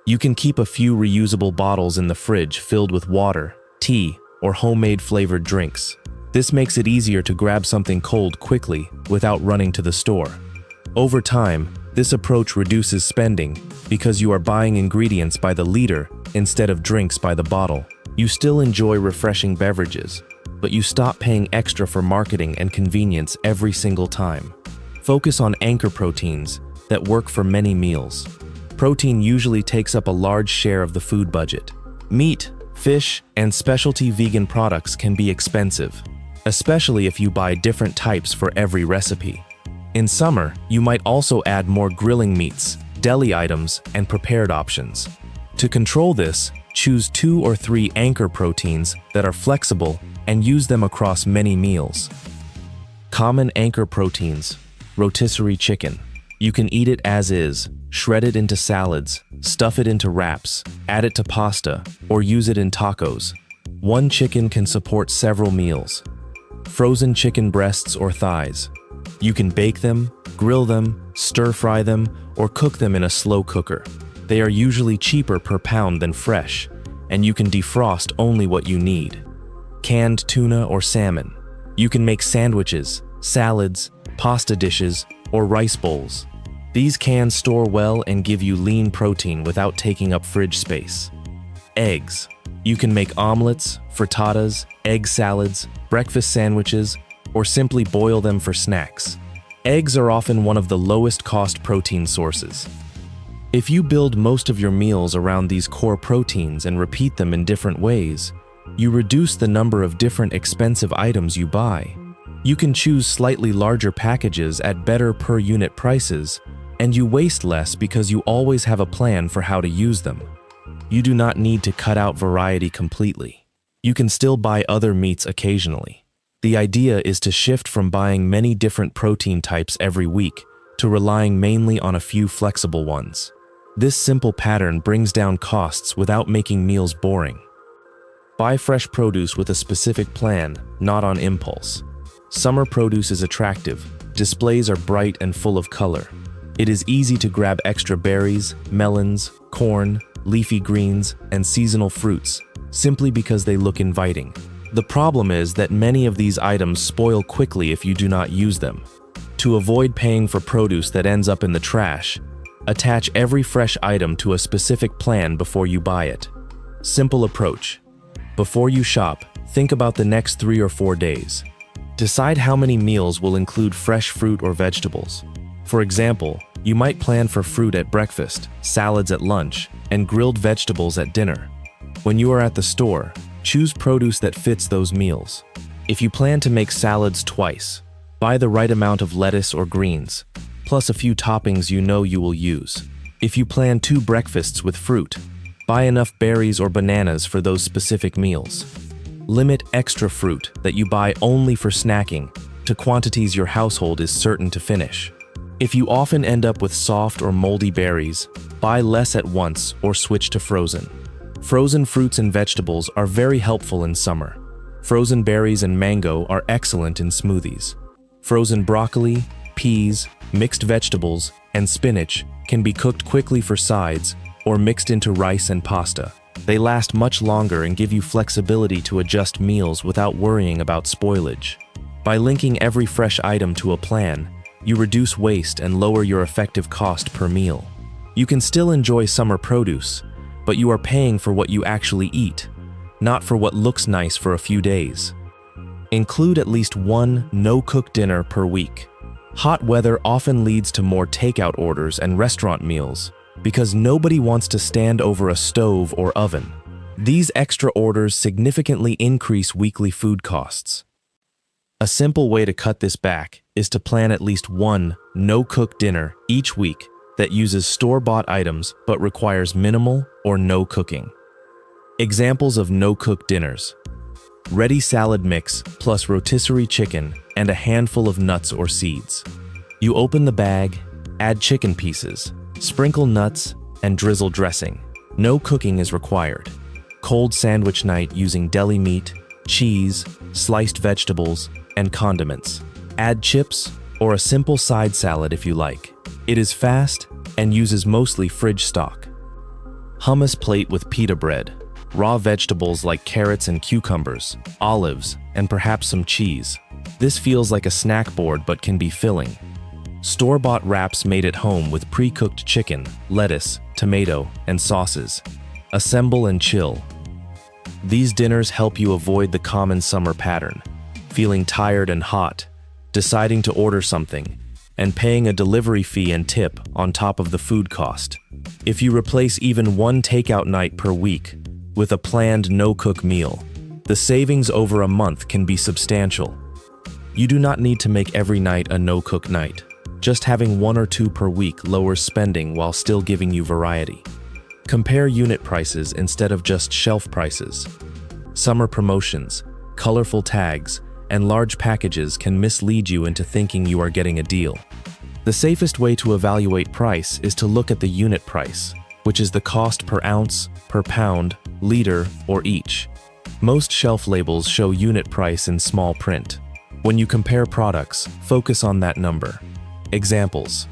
You can keep a few reusable bottles in the fridge filled with water, tea, or homemade flavored drinks. This makes it easier to grab something cold quickly without running to the store. Over time, this approach reduces spending because you are buying ingredients by the liter instead of drinks by the bottle. You still enjoy refreshing beverages, but you stop paying extra for marketing and convenience every single time. Focus on anchor proteins that work for many meals. Protein usually takes up a large share of the food budget. Meat, fish, and specialty vegan products can be expensive, especially if you buy different types for every recipe. In summer, you might also add more grilling meats, deli items, and prepared options. To control this, choose 2 or 3 anchor proteins that are flexible and use them across many meals. Common anchor proteins: rotisserie chicken. You can eat it as is, shred it into salads, stuff it into wraps, add it to pasta, or use it in tacos. One chicken can support several meals. Frozen chicken breasts or thighs. You can bake them, grill them, stir-fry them, or cook them in a slow cooker. They are usually cheaper per pound than fresh, and you can defrost only what you need. Canned tuna or salmon. You can make sandwiches, salads, pasta dishes, or rice bowls. These cans store well and give you lean protein without taking up fridge space. Eggs. You can make omelets, frittatas, egg salads, breakfast sandwiches, or simply boil them for snacks. Eggs are often one of the lowest cost protein sources. If you build most of your meals around these core proteins and repeat them in different ways, you reduce the number of different expensive items you buy. You can choose slightly larger packages at better per unit prices, and you waste less because you always have a plan for how to use them. You do not need to cut out variety completely. You can still buy other meats occasionally. The idea is to shift from buying many different protein types every week to relying mainly on a few flexible ones. This simple pattern brings down costs without making meals boring. Buy fresh produce with a specific plan, not on impulse. Summer produce is attractive. Displays are bright and full of color. It is easy to grab extra berries, melons, corn, leafy greens, and seasonal fruits, simply because they look inviting. The problem is that many of these items spoil quickly if you do not use them. To avoid paying for produce that ends up in the trash, attach every fresh item to a specific plan before you buy it. Simple approach. Before you shop, think about the next 3 or 4 days. Decide how many meals will include fresh fruit or vegetables. For example, you might plan for fruit at breakfast, salads at lunch, and grilled vegetables at dinner. When you are at the store, choose produce that fits those meals. If you plan to make salads twice, buy the right amount of lettuce or greens, plus a few toppings you know you will use. If you plan 2 breakfasts with fruit, buy enough berries or bananas for those specific meals. Limit extra fruit that you buy only for snacking to quantities your household is certain to finish. If you often end up with soft or moldy berries, buy less at once or switch to frozen. Frozen fruits and vegetables are very helpful in summer. Frozen berries and mango are excellent in smoothies. Frozen broccoli, peas, mixed vegetables, and spinach can be cooked quickly for sides or mixed into rice and pasta. They last much longer and give you flexibility to adjust meals without worrying about spoilage. By linking every fresh item to a plan, you reduce waste and lower your effective cost per meal. You can still enjoy summer produce, but you are paying for what you actually eat, not for what looks nice for a few days. Include at least one no-cook dinner per week. Hot weather often leads to more takeout orders and restaurant meals because nobody wants to stand over a stove or oven. These extra orders significantly increase weekly food costs. A simple way to cut this back is to plan at least one no-cook dinner each week that uses store-bought items but requires minimal or no cooking. Examples of no-cook dinners: ready salad mix plus rotisserie chicken and a handful of nuts or seeds. You open the bag, add chicken pieces, sprinkle nuts, and drizzle dressing. No cooking is required. Cold sandwich night using deli meat, cheese, sliced vegetables, and condiments. Add chips or a simple side salad if you like. It is fast and uses mostly fridge stock. Hummus plate with pita bread, raw vegetables like carrots and cucumbers, olives, and perhaps some cheese. This feels like a snack board but can be filling. Store-bought wraps made at home with pre-cooked chicken, lettuce, tomato, and sauces. Assemble and chill. These dinners help you avoid the common summer pattern: feeling tired and hot, deciding to order something, and paying a delivery fee and tip on top of the food cost. If you replace even one takeout night per week with a planned no-cook meal, the savings over a month can be substantial. You do not need to make every night a no-cook night. Just having 1 or 2 per week lowers spending while still giving you variety. Compare unit prices instead of just shelf prices. Summer promotions, colorful tags, and large packages can mislead you into thinking you are getting a deal. The safest way to evaluate price is to look at the unit price, which is the cost per ounce, per pound, liter, or each. Most shelf labels show unit price in small print. When you compare products, focus on that number. Examples: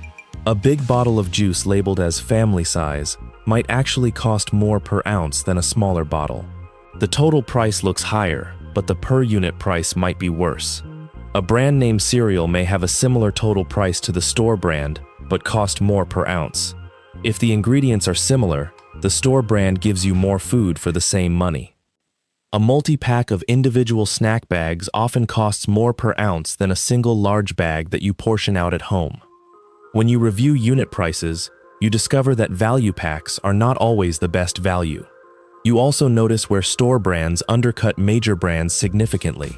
a big bottle of juice labeled as family size might actually cost more per ounce than a smaller bottle. The total price looks higher, but the per unit price might be worse. A brand name cereal may have a similar total price to the store brand, but cost more per ounce. If the ingredients are similar, the store brand gives you more food for the same money. A multi-pack of individual snack bags often costs more per ounce than a single large bag that you portion out at home. When you review unit prices, you discover that value packs are not always the best value. You also notice where store brands undercut major brands significantly.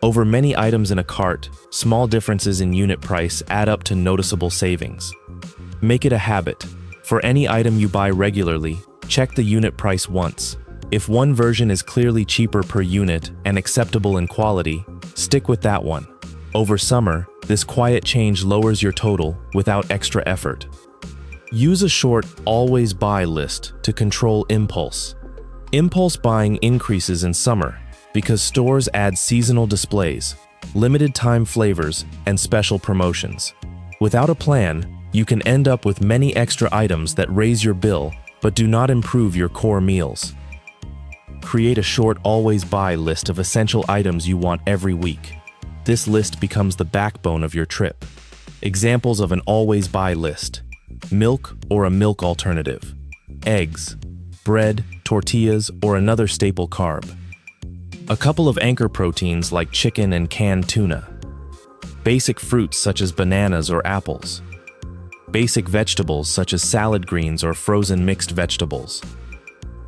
Over many items in a cart, small differences in unit price add up to noticeable savings. Make it a habit. For any item you buy regularly, check the unit price once. If one version is clearly cheaper per unit and acceptable in quality, stick with that one. Over summer, This quiet change lowers your total without extra effort. Use a short always buy list to control impulse. Impulse buying increases in summer because stores add seasonal displays, limited time flavors, and special promotions. Without a plan, you can end up with many extra items that raise your bill but do not improve your core meals. Create a short always buy list of essential items you want every week. This list becomes the backbone of your trip. Examples of an always buy list: milk or a milk alternative, eggs, bread, tortillas, or another staple carb, a couple of anchor proteins like chicken and canned tuna, basic fruits such as bananas or apples, basic vegetables such as salad greens or frozen mixed vegetables.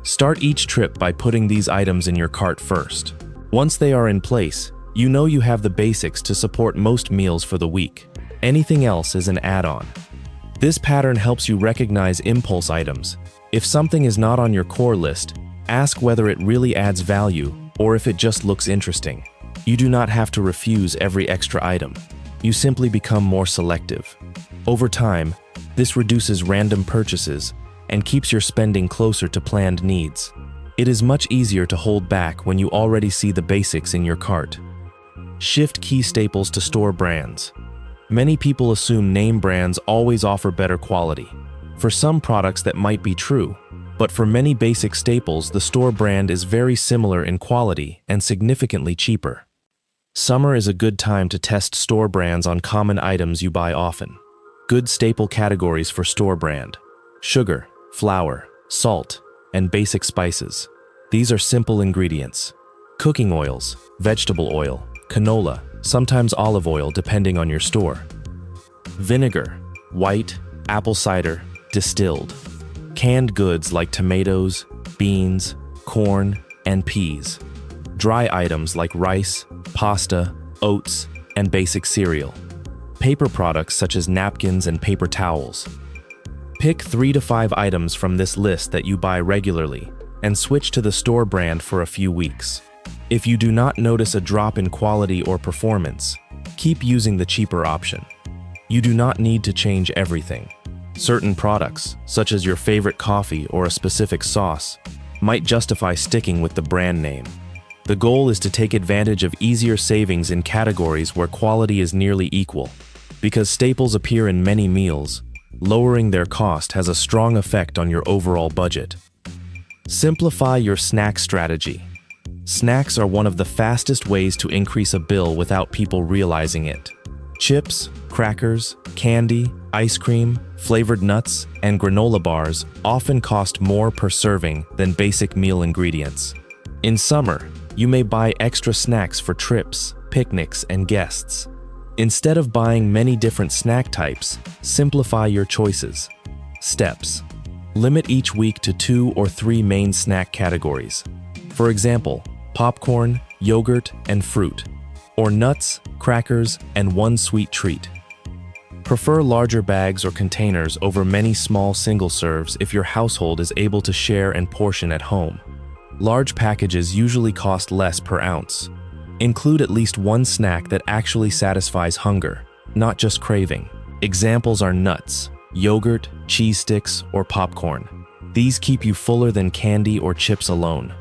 Start each trip by putting these items in your cart first. Once they are in place, you know you have the basics to support most meals for the week. Anything else is an add-on. This pattern helps you recognize impulse items. If something is not on your core list, ask whether it really adds value or if it just looks interesting. You do not have to refuse every extra item. You simply become more selective. Over time, this reduces random purchases and keeps your spending closer to planned needs. It is much easier to hold back when you already see the basics in your cart. Shift key staples to store brands. Many people assume name brands always offer better quality. For some products that might be true, but for many basic staples, the store brand is very similar in quality and significantly cheaper. Summer is a good time to test store brands on common items you buy often. Good staple categories for store brand: sugar, flour, salt, and basic spices. These are simple ingredients. Cooking oils, vegetable oil, canola, sometimes olive oil depending on your store. Vinegar, white, apple cider, distilled. Canned goods like tomatoes, beans, corn, and peas. Dry items like rice, pasta, oats, and basic cereal. Paper products such as napkins and paper towels. Pick 3 to 5 items from this list that you buy regularly and switch to the store brand for a few weeks. If you do not notice a drop in quality or performance, keep using the cheaper option. You do not need to change everything. Certain products, such as your favorite coffee or a specific sauce, might justify sticking with the brand name. The goal is to take advantage of easier savings in categories where quality is nearly equal. Because staples appear in many meals, lowering their cost has a strong effect on your overall budget. Simplify your snack strategy. Snacks are one of the fastest ways to increase a bill without people realizing it. Chips, crackers, candy, ice cream, flavored nuts, and granola bars often cost more per serving than basic meal ingredients. In summer, you may buy extra snacks for trips, picnics, and guests. Instead of buying many different snack types, simplify your choices. Steps: limit each week to 2 or 3 main snack categories. For example, popcorn, yogurt, and fruit, or nuts, crackers, and 1 sweet treat. Prefer larger bags or containers over many small single serves if your household is able to share and portion at home. Large packages usually cost less per ounce. Include at least 1 snack that actually satisfies hunger, not just craving. Examples are nuts, yogurt, cheese sticks, or popcorn. These keep you fuller than candy or chips alone.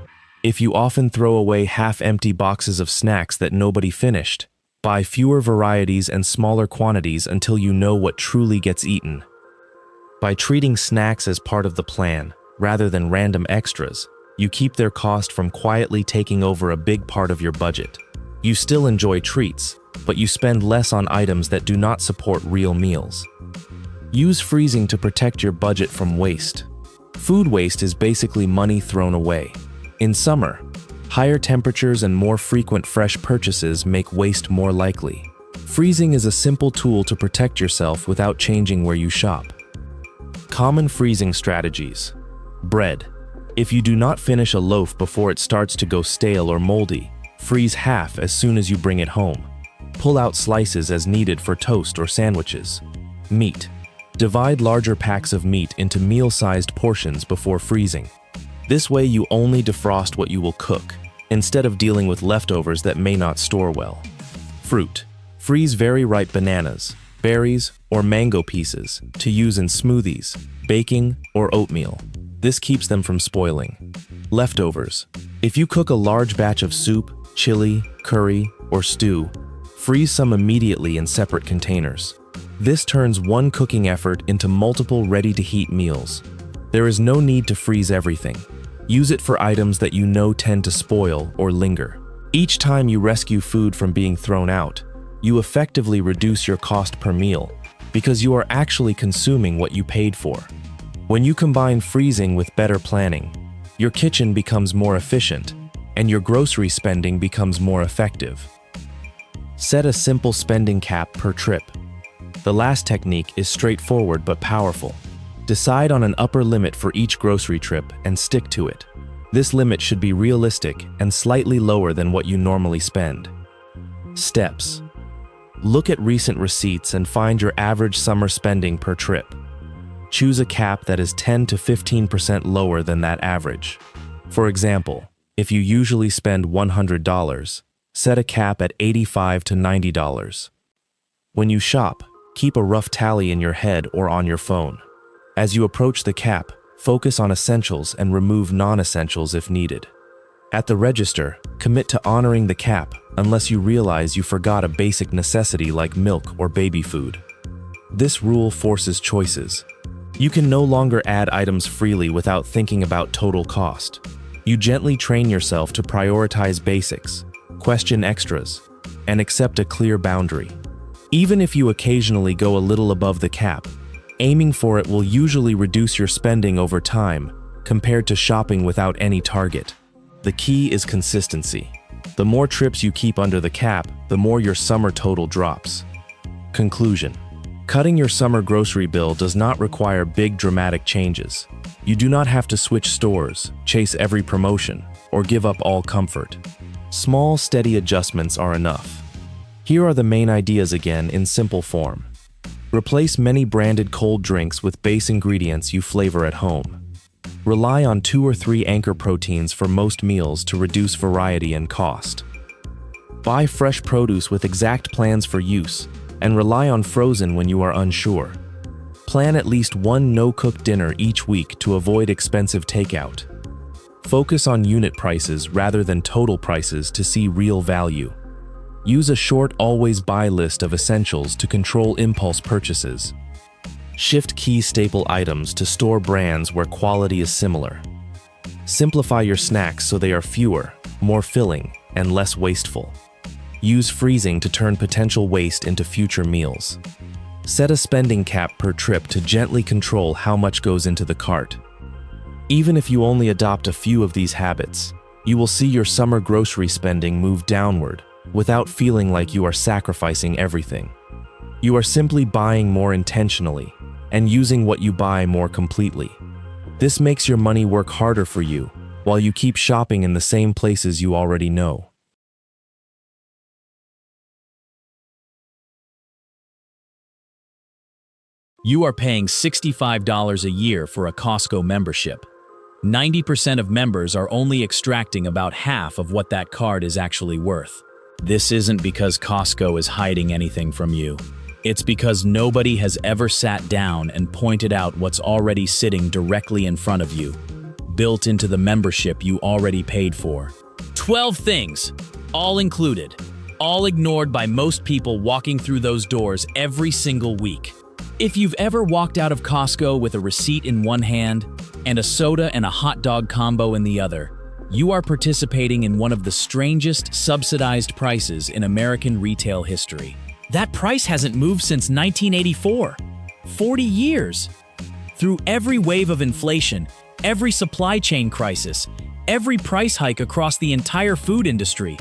If you often throw away half-empty boxes of snacks that nobody finished, buy fewer varieties and smaller quantities until you know what truly gets eaten. By treating snacks as part of the plan, rather than random extras, you keep their cost from quietly taking over a big part of your budget. You still enjoy treats, but you spend less on items that do not support real meals. Use freezing to protect your budget from waste. Food waste is basically money thrown away. In summer, higher temperatures and more frequent fresh purchases make waste more likely. Freezing is a simple tool to protect yourself without changing where you shop. Common freezing strategies. Bread. If you do not finish a loaf before it starts to go stale or moldy, freeze half as soon as you bring it home. Pull out slices as needed for toast or sandwiches. Meat. Divide larger packs of meat into meal-sized portions before freezing. This way you only defrost what you will cook, instead of dealing with leftovers that may not store well. Fruit. Freeze very ripe bananas, berries, or mango pieces to use in smoothies, baking, or oatmeal. This keeps them from spoiling. Leftovers. If you cook a large batch of soup, chili, curry, or stew, freeze some immediately in separate containers. This turns one cooking effort into multiple ready-to-heat meals. There is no need to freeze everything. Use it for items that you know tend to spoil or linger. Each time you rescue food from being thrown out, you effectively reduce your cost per meal because you are actually consuming what you paid for. When you combine freezing with better planning, your kitchen becomes more efficient and your grocery spending becomes more effective. Set a simple spending cap per trip. The last technique is straightforward but powerful. Decide on an upper limit for each grocery trip and stick to it. This limit should be realistic and slightly lower than what you normally spend. Steps. Look at recent receipts and find your average summer spending per trip. Choose a cap that is 10 to 15% lower than that average. For example, if you usually spend $100, set a cap at $85 to $90. When you shop, keep a rough tally in your head or on your phone. As you approach the cap, focus on essentials and remove non-essentials if needed. At the register, commit to honoring the cap unless you realize you forgot a basic necessity like milk or baby food. This rule forces choices. You can no longer add items freely without thinking about total cost. You gently train yourself to prioritize basics, question extras, and accept a clear boundary. Even if you occasionally go a little above the cap, aiming for it will usually reduce your spending over time compared to shopping without any target. The key is consistency. The more trips you keep under the cap, the more your summer total drops. Conclusion. Cutting your summer grocery bill does not require big dramatic changes. You do not have to switch stores, chase every promotion, or give up all comfort. Small, steady adjustments are enough. Here are the main ideas again in simple form. Replace many branded cold drinks with base ingredients you flavor at home. Rely on 2 or 3 anchor proteins for most meals to reduce variety and cost. Buy fresh produce with exact plans for use, and rely on frozen when you are unsure. Plan at least one no-cook dinner each week to avoid expensive takeout. Focus on unit prices rather than total prices to see real value. Use a short always buy list of essentials to control impulse purchases. Shift key staple items to store brands where quality is similar. Simplify your snacks so they are fewer, more filling, and less wasteful. Use freezing to turn potential waste into future meals. Set a spending cap per trip to gently control how much goes into the cart. Even if you only adopt a few of these habits, you will see your summer grocery spending move downward without feeling like you are sacrificing everything. You are simply buying more intentionally and using what you buy more completely. This makes your money work harder for you while you keep shopping in the same places you already know. You are paying $65 a year for a Costco membership. 90% of members are only extracting about half of what that card is actually worth. This isn't because Costco is hiding anything from you. It's because nobody has ever sat down and pointed out what's already sitting directly in front of you, built into the membership you already paid for. 12 things, all included, all ignored by most people walking through those doors every single week. If you've ever walked out of Costco with a receipt in one hand and a soda and a hot dog combo in the other, you are participating in one of the strangest subsidized prices in American retail history. That price hasn't moved since 1984. 40 years. Through every wave of inflation, every supply chain crisis, every price hike across the entire food industry,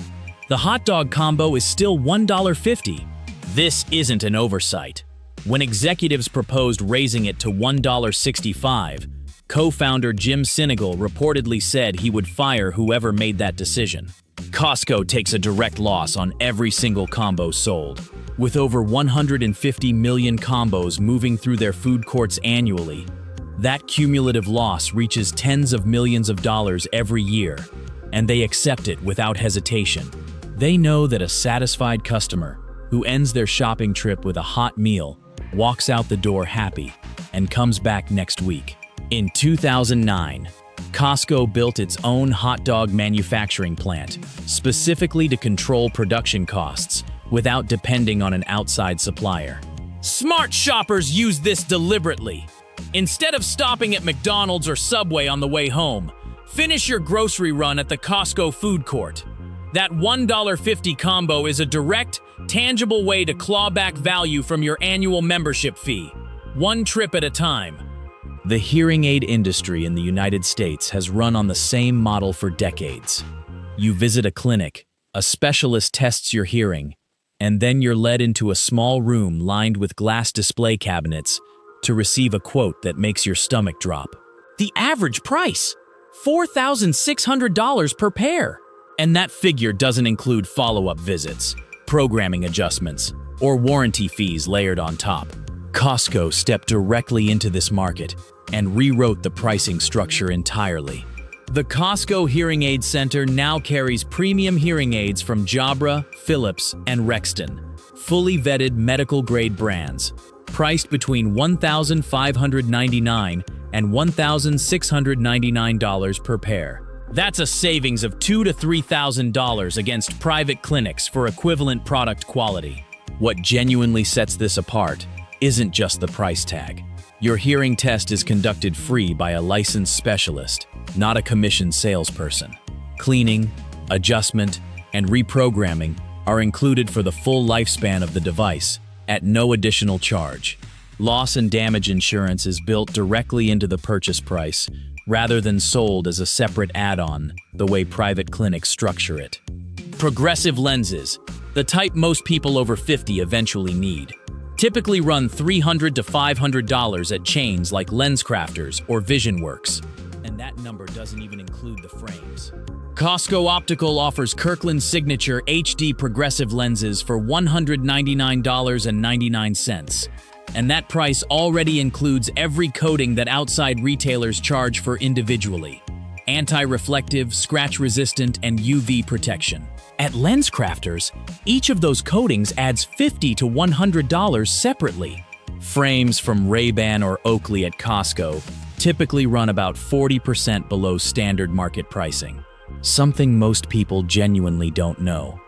the hot dog combo is still $1.50. This isn't an oversight. When executives proposed raising it to $1.65, co-founder Jim Sinegal reportedly said he would fire whoever made that decision. Costco takes a direct loss on every single combo sold. With over 150 million combos moving through their food courts annually, that cumulative loss reaches tens of millions of dollars every year, and they accept it without hesitation. They know that a satisfied customer, who ends their shopping trip with a hot meal, walks out the door happy, and comes back next week. In 2009, Costco built its own hot dog manufacturing plant, specifically to control production costs without depending on an outside supplier. Smart shoppers use this deliberately. Instead of stopping at McDonald's or Subway on the way home, finish your grocery run at the Costco food court. That $1.50 combo is a direct, tangible way to claw back value from your annual membership fee, one trip at a time. The hearing aid industry in the United States has run on the same model for decades. You visit a clinic, a specialist tests your hearing, and then you're led into a small room lined with glass display cabinets to receive a quote that makes your stomach drop. The average price, $4,600 per pair. And that figure doesn't include follow-up visits, programming adjustments, or warranty fees layered on top. Costco stepped directly into this market and rewrote the pricing structure entirely. The Costco Hearing Aid Center now carries premium hearing aids from Jabra, Philips, and Rexton, fully vetted medical-grade brands, priced between $1,599 and $1,699 per pair. That's a savings of $2,000 to $3,000 against private clinics for equivalent product quality. What genuinely sets this apart isn't just the price tag. Your hearing test is conducted free by a licensed specialist, not a commissioned salesperson. Cleaning, adjustment, and reprogramming are included for the full lifespan of the device at no additional charge. Loss and damage insurance is built directly into the purchase price, rather than sold as a separate add-on, the way private clinics structure it. Progressive lenses, the type most people over 50 eventually need, typically run $300 to $500 at chains like LensCrafters or VisionWorks. And that number doesn't even include the frames. Costco Optical offers Kirkland Signature HD progressive lenses for $199.99. And that price already includes every coating that outside retailers charge for individually: anti-reflective, scratch-resistant, and UV protection. At LensCrafters, each of those coatings adds $50 to $100 separately. Frames from Ray-Ban or Oakley at Costco typically run about 40% below standard market pricing. Something most people genuinely don't know.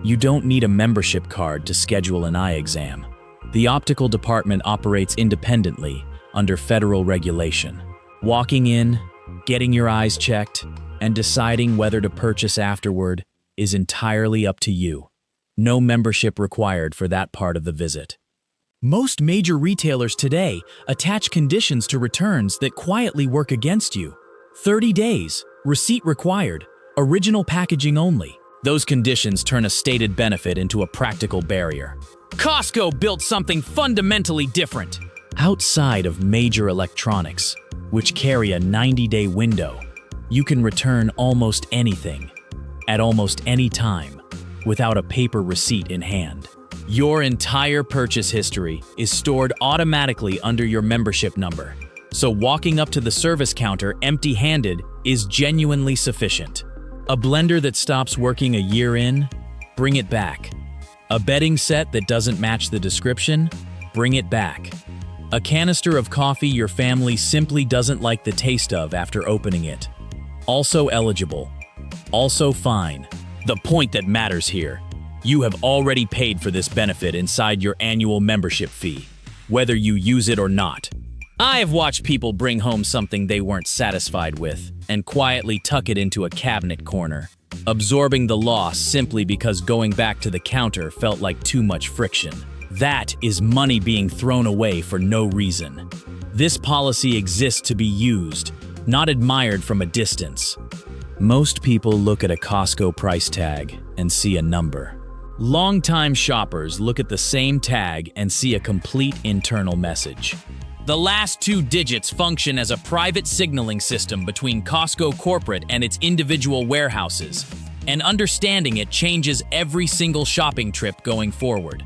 You don't need a membership card to schedule an eye exam. The optical department operates independently under federal regulation. Walking in, getting your eyes checked, and deciding whether to purchase afterward is entirely up to you. No membership required for that part of the visit. Most major retailers today attach conditions to returns that quietly work against you. 30 days, receipt required, original packaging only. Those conditions turn a stated benefit into a practical barrier. Costco built something fundamentally different. Outside of major electronics, which carry a 90-day window, you can return almost anything, at almost any time, without a paper receipt in hand. Your entire purchase history is stored automatically under your membership number, so walking up to the service counter empty-handed is genuinely sufficient. A blender that stops working a year in? Bring it back. A bedding set that doesn't match the description? Bring it back. A canister of coffee your family simply doesn't like the taste of after opening it? Also eligible. Also fine. The point that matters here: you have already paid for this benefit inside your annual membership fee, whether you use it or not. I have watched people bring home something they weren't satisfied with and quietly tuck it into a cabinet corner, absorbing the loss simply because going back to the counter felt like too much friction. That is money being thrown away for no reason. This policy exists to be used, not admired from a distance. Most people look at a Costco price tag and see a number. Longtime shoppers look at the same tag and see a complete internal message. The last two digits function as a private signaling system between Costco corporate and its individual warehouses, and understanding it changes every single shopping trip going forward.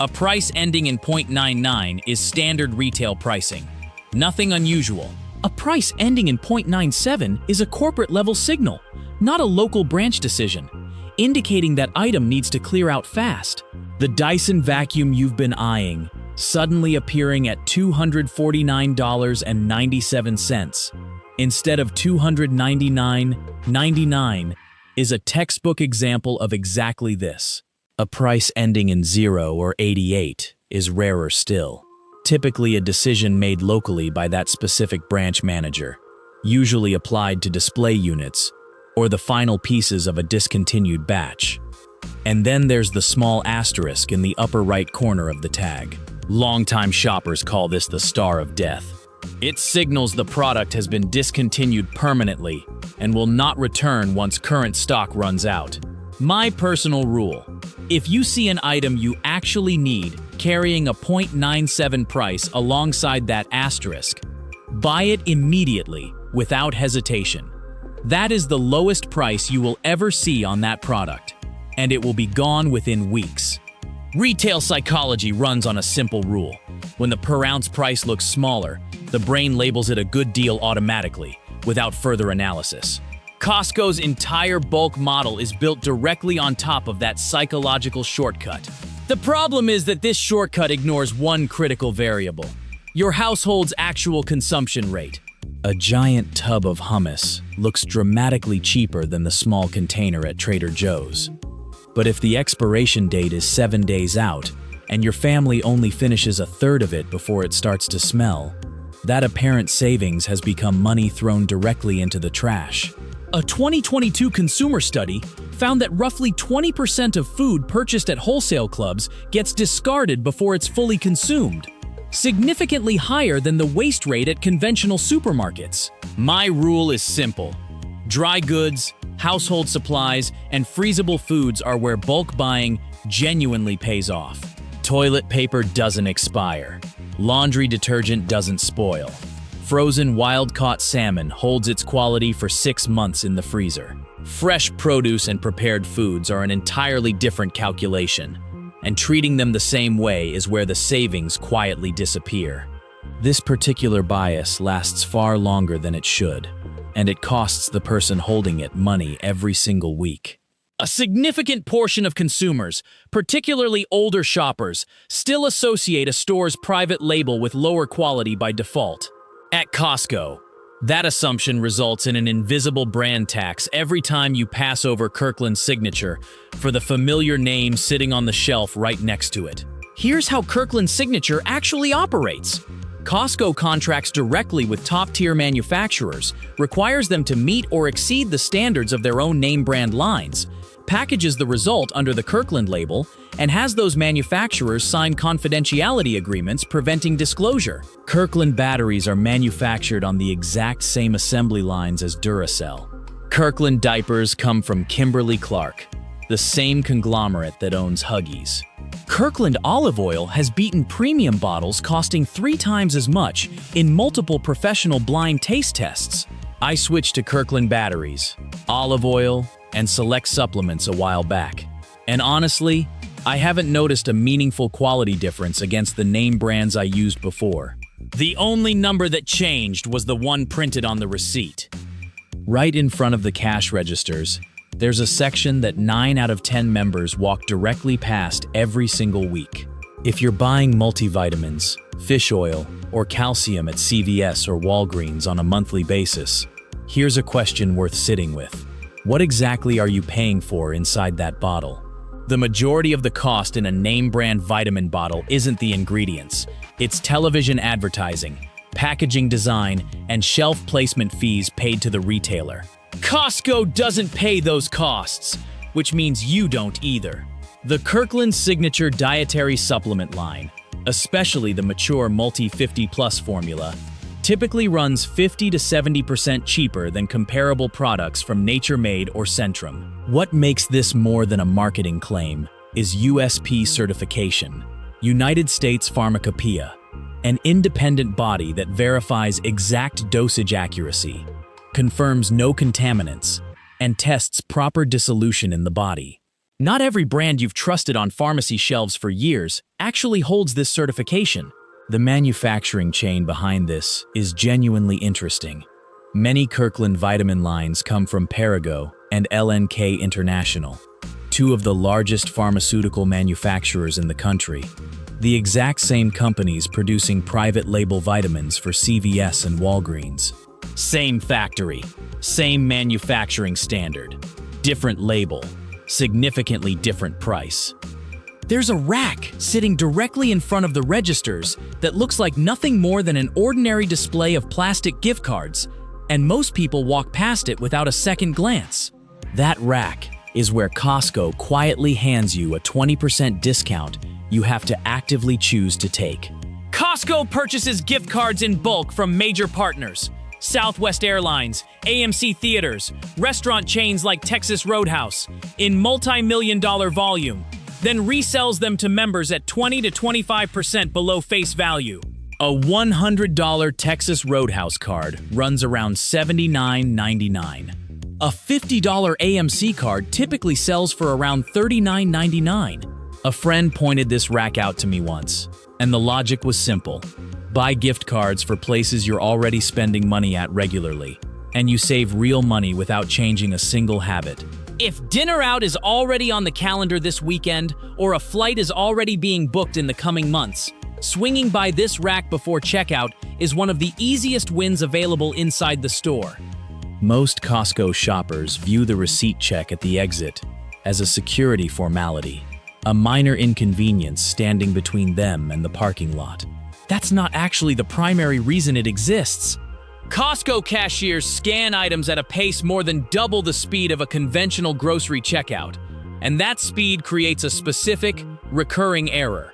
A price ending in .99 is standard retail pricing. Nothing unusual. A price ending in .97 is a corporate-level signal, not a local branch decision, indicating that item needs to clear out fast. The Dyson vacuum you've been eyeing, suddenly appearing at $249.97 instead of $299.99, is a textbook example of exactly this. A price ending in 0 or 88 is rarer still. Typically a decision made locally by that specific branch manager, usually applied to display units or the final pieces of a discontinued batch. And then there's the small asterisk in the upper right corner of the tag. Longtime shoppers call this the star of death. It signals the product has been discontinued permanently and will not return once current stock runs out. My personal rule: if you see an item you actually need carrying a 0.97 price alongside that asterisk, buy it immediately without hesitation. That is the lowest price you will ever see on that product, and it will be gone within weeks. Retail psychology runs on a simple rule. When the per ounce price looks smaller, the brain labels it a good deal automatically, without further analysis. Costco's entire bulk model is built directly on top of that psychological shortcut. The problem is that this shortcut ignores one critical variable: your household's actual consumption rate. A giant tub of hummus looks dramatically cheaper than the small container at Trader Joe's. But if the expiration date is 7 days out, and your family only finishes a third of it before it starts to smell, that apparent savings has become money thrown directly into the trash. A 2022 consumer study found that roughly 20% of food purchased at wholesale clubs gets discarded before it's fully consumed, significantly higher than the waste rate at conventional supermarkets. My rule is simple: dry goods, household supplies, and freezable foods are where bulk buying genuinely pays off. Toilet paper doesn't expire. Laundry detergent doesn't spoil. Frozen wild-caught salmon holds its quality for 6 months in the freezer. Fresh produce and prepared foods are an entirely different calculation, and treating them the same way is where the savings quietly disappear. This particular bias lasts far longer than it should, and it costs the person holding it money every single week. A significant portion of consumers, particularly older shoppers, still associate a store's private label with lower quality by default. At Costco, that assumption results in an invisible brand tax every time you pass over Kirkland's signature for the familiar name sitting on the shelf right next to it. Here's how Kirkland's signature actually operates. Costco contracts directly with top-tier manufacturers, requires them to meet or exceed the standards of their own name brand lines, packages the result under the Kirkland label, and has those manufacturers sign confidentiality agreements preventing disclosure. Kirkland batteries are manufactured on the exact same assembly lines as Duracell. Kirkland diapers come from Kimberly-Clark, the same conglomerate that owns Huggies. Kirkland olive oil has beaten premium bottles costing 3 times as much in multiple professional blind taste tests. I switched to Kirkland batteries, olive oil, and select supplements a while back. And honestly, I haven't noticed a meaningful quality difference against the name brands I used before. The only number that changed was the one printed on the receipt. Right in front of the cash registers, there's a section that 9 out of 10 members walk directly past every single week. If you're buying multivitamins, fish oil, or calcium at CVS or Walgreens on a monthly basis, here's a question worth sitting with. What exactly are you paying for inside that bottle? The majority of the cost in a name brand vitamin bottle isn't the ingredients. It's television advertising, packaging design, and shelf placement fees paid to the retailer. Costco doesn't pay those costs, which means you don't either. The Kirkland Signature Dietary Supplement line, especially the mature Multi 50 Plus formula, typically runs 50 to 70% cheaper than comparable products from Nature Made or Centrum. What makes this more than a marketing claim is USP certification, United States Pharmacopoeia, an independent body that verifies exact dosage accuracy, confirms no contaminants, and tests proper dissolution in the body. Not every brand you've trusted on pharmacy shelves for years actually holds this certification. The manufacturing chain behind this is genuinely interesting. Many Kirkland vitamin lines come from Perrigo and LNK International, two of the largest pharmaceutical manufacturers in the country. The exact same companies producing private label vitamins for CVS and Walgreens. Same factory, same manufacturing standard, different label, significantly different price. There's a rack sitting directly in front of the registers that looks like nothing more than an ordinary display of plastic gift cards, and most people walk past it without a second glance. That rack is where Costco quietly hands you a 20% discount you have to actively choose to take. Costco purchases gift cards in bulk from major partners: Southwest Airlines, AMC Theaters, restaurant chains like Texas Roadhouse, in multi-million-dollar volume, then resells them to members at 20 to 25% below face value. A $100 Texas Roadhouse card runs around $79.99. A $50 AMC card typically sells for around $39.99. A friend pointed this rack out to me once, and the logic was simple. Buy gift cards for places you're already spending money at regularly, and you save real money without changing a single habit. If dinner out is already on the calendar this weekend, or a flight is already being booked in the coming months, swinging by this rack before checkout is one of the easiest wins available inside the store. Most Costco shoppers view the receipt check at the exit as a security formality, a minor inconvenience standing between them and the parking lot. That's not actually the primary reason it exists. Costco cashiers scan items at a pace more than double the speed of a conventional grocery checkout, and that speed creates a specific, recurring error.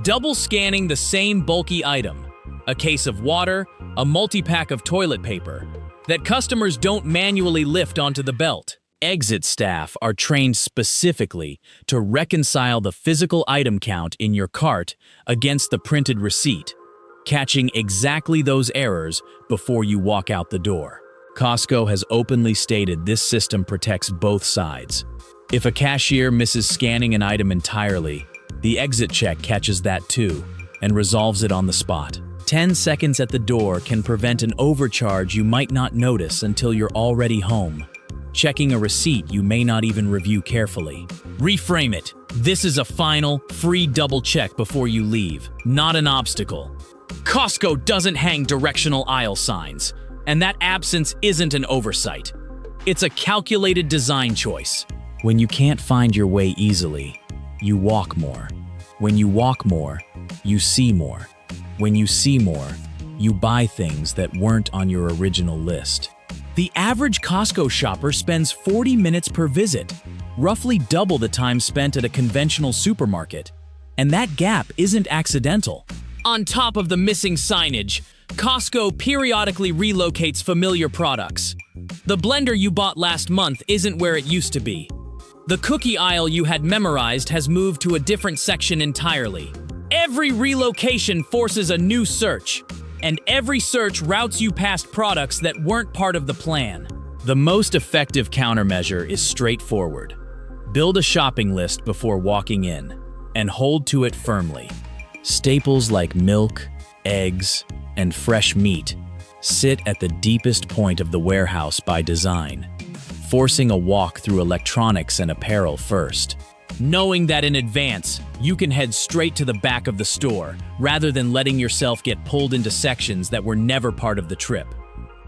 Double scanning the same bulky item, a case of water, a multi-pack of toilet paper, that customers don't manually lift onto the belt. Exit staff are trained specifically to reconcile the physical item count in your cart against the printed receipt, catching exactly those errors before you walk out the door. Costco has openly stated this system protects both sides. If a cashier misses scanning an item entirely, the exit check catches that too and resolves it on the spot. 10 seconds at the door can prevent an overcharge you might not notice until you're already home. Checking a receipt you may not even review carefully. Reframe it. This is a final, free double check before you leave, not an obstacle. Costco doesn't hang directional aisle signs, and that absence isn't an oversight. It's a calculated design choice. When you can't find your way easily, you walk more. When you walk more, you see more. When you see more, you buy things that weren't on your original list. The average Costco shopper spends 40 minutes per visit, roughly double the time spent at a conventional supermarket. And that gap isn't accidental. On top of the missing signage, Costco periodically relocates familiar products. The blender you bought last month isn't where it used to be. The cookie aisle you had memorized has moved to a different section entirely. Every relocation forces a new search, and every search routes you past products that weren't part of the plan. The most effective countermeasure is straightforward. Build a shopping list before walking in, and hold to it firmly. Staples like milk, eggs, and fresh meat sit at the deepest point of the warehouse by design, forcing a walk through electronics and apparel first. Knowing that in advance, you can head straight to the back of the store, rather than letting yourself get pulled into sections that were never part of the trip.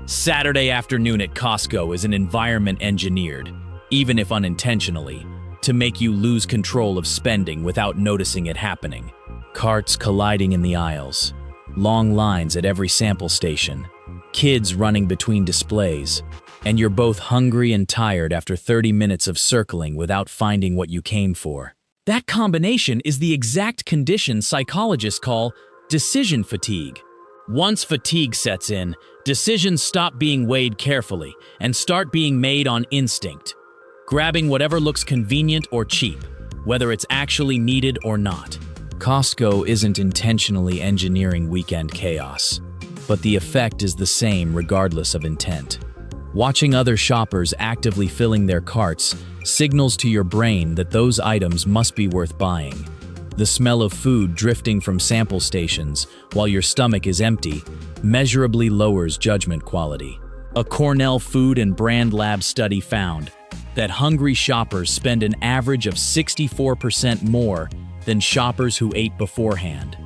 Saturday afternoon at Costco is an environment engineered, even if unintentionally, to make you lose control of spending without noticing it happening. Carts colliding in the aisles, long lines at every sample station, kids running between displays, and you're both hungry and tired after 30 minutes of circling without finding what you came for. That combination is the exact condition psychologists call decision fatigue. Once fatigue sets in, decisions stop being weighed carefully and start being made on instinct, grabbing whatever looks convenient or cheap, whether it's actually needed or not. Costco isn't intentionally engineering weekend chaos, but the effect is the same regardless of intent. Watching other shoppers actively filling their carts signals to your brain that those items must be worth buying. The smell of food drifting from sample stations while your stomach is empty measurably lowers judgment quality. A Cornell Food and Brand Lab study found that hungry shoppers spend an average of 64% more than shoppers who ate beforehand.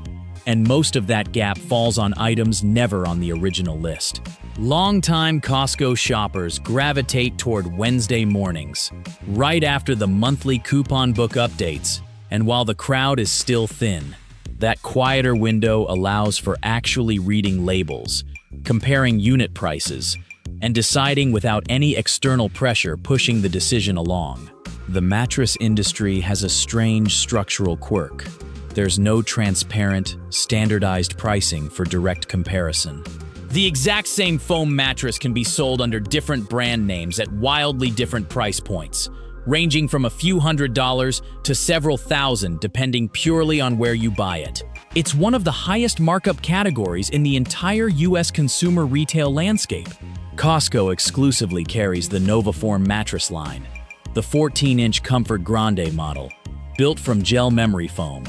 And most of that gap falls on items never on the original list. Longtime Costco shoppers gravitate toward Wednesday mornings, right after the monthly coupon book updates, and while the crowd is still thin. That quieter window allows for actually reading labels, comparing unit prices, and deciding without any external pressure pushing the decision along. The mattress industry has a strange structural quirk. There's no transparent, standardized pricing for direct comparison. The exact same foam mattress can be sold under different brand names at wildly different price points, ranging from a few $100s to several thousand depending purely on where you buy it. It's one of the highest markup categories in the entire US consumer retail landscape. Costco exclusively carries the NovaForm mattress line, the 14-inch Comfort Grande model, built from gel memory foam,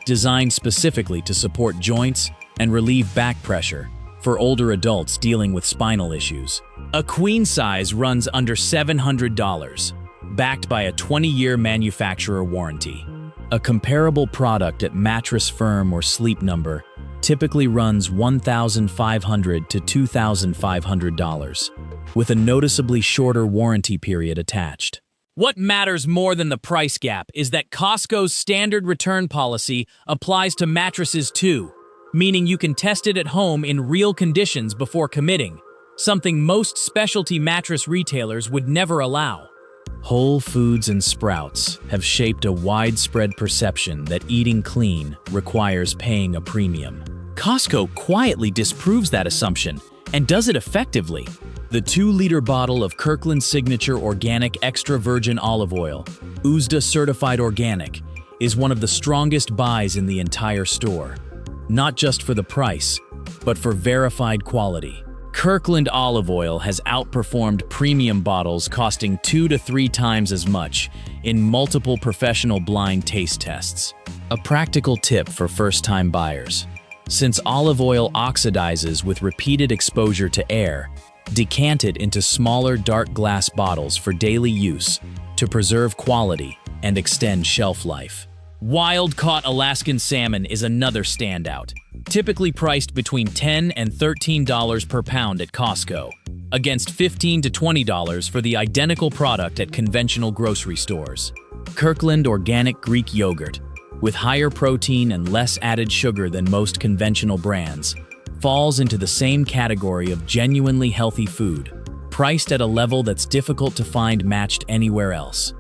designed specifically to support joints and relieve back pressure for older adults dealing with spinal issues. A queen size runs under $700, backed by a 20-year manufacturer warranty. A comparable product at Mattress Firm or Sleep Number typically runs $1,500 to $2,500, with a noticeably shorter warranty period attached. What matters more than the price gap is that Costco's standard return policy applies to mattresses too, meaning you can test it at home in real conditions before committing, something most specialty mattress retailers would never allow. Whole Foods and Sprouts have shaped a widespread perception that eating clean requires paying a premium. Costco quietly disproves that assumption and does it effectively. The 2-liter bottle of Kirkland Signature Organic Extra Virgin Olive Oil, USDA Certified Organic, is one of the strongest buys in the entire store. Not just for the price, but for verified quality. Kirkland olive oil has outperformed premium bottles costing 2 to 3 times as much in multiple professional blind taste tests. A practical tip for first-time buyers. Since olive oil oxidizes with repeated exposure to air, decant it into smaller dark glass bottles for daily use to preserve quality and extend shelf life. Wild-caught Alaskan salmon is another standout, typically priced between $10 and $13 per pound at Costco, against $15 to $20 for the identical product at conventional grocery stores. Kirkland Organic Greek Yogurt, with higher protein and less added sugar than most conventional brands, falls into the same category of genuinely healthy food, priced at a level that's difficult to find matched anywhere else.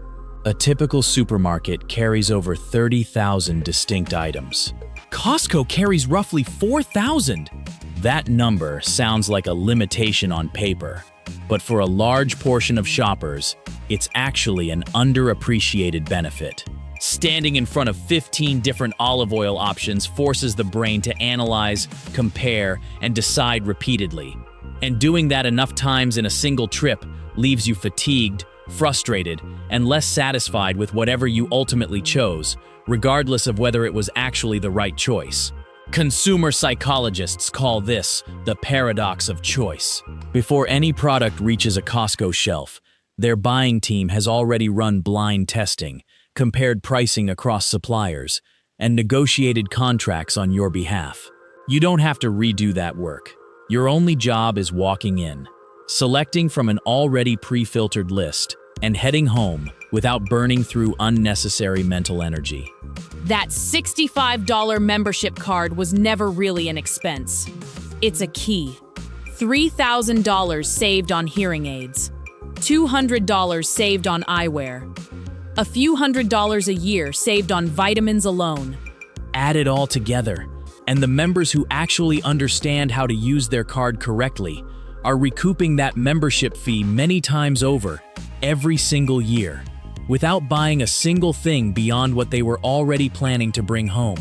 A typical supermarket carries over 30,000 distinct items. Costco carries roughly 4,000. That number sounds like a limitation on paper, but for a large portion of shoppers, it's actually an underappreciated benefit. Standing in front of 15 different olive oil options forces the brain to analyze, compare, and decide repeatedly. And doing that enough times in a single trip leaves you fatigued, frustrated, and less satisfied with whatever you ultimately chose, regardless of whether it was actually the right choice. Consumer psychologists call this the paradox of choice. Before any product reaches a Costco shelf, their buying team has already run blind testing, compared pricing across suppliers, and negotiated contracts on your behalf. You don't have to redo that work. Your only job is walking in, selecting from an already pre-filtered list, and heading home without burning through unnecessary mental energy. That $65 membership card was never really an expense. It's a key. $3,000 saved on hearing aids. $200 saved on eyewear. A few $100s a year saved on vitamins alone. Add it all together, and the members who actually understand how to use their card correctly are recouping that membership fee many times over, every single year, without buying a single thing beyond what they were already planning to bring home.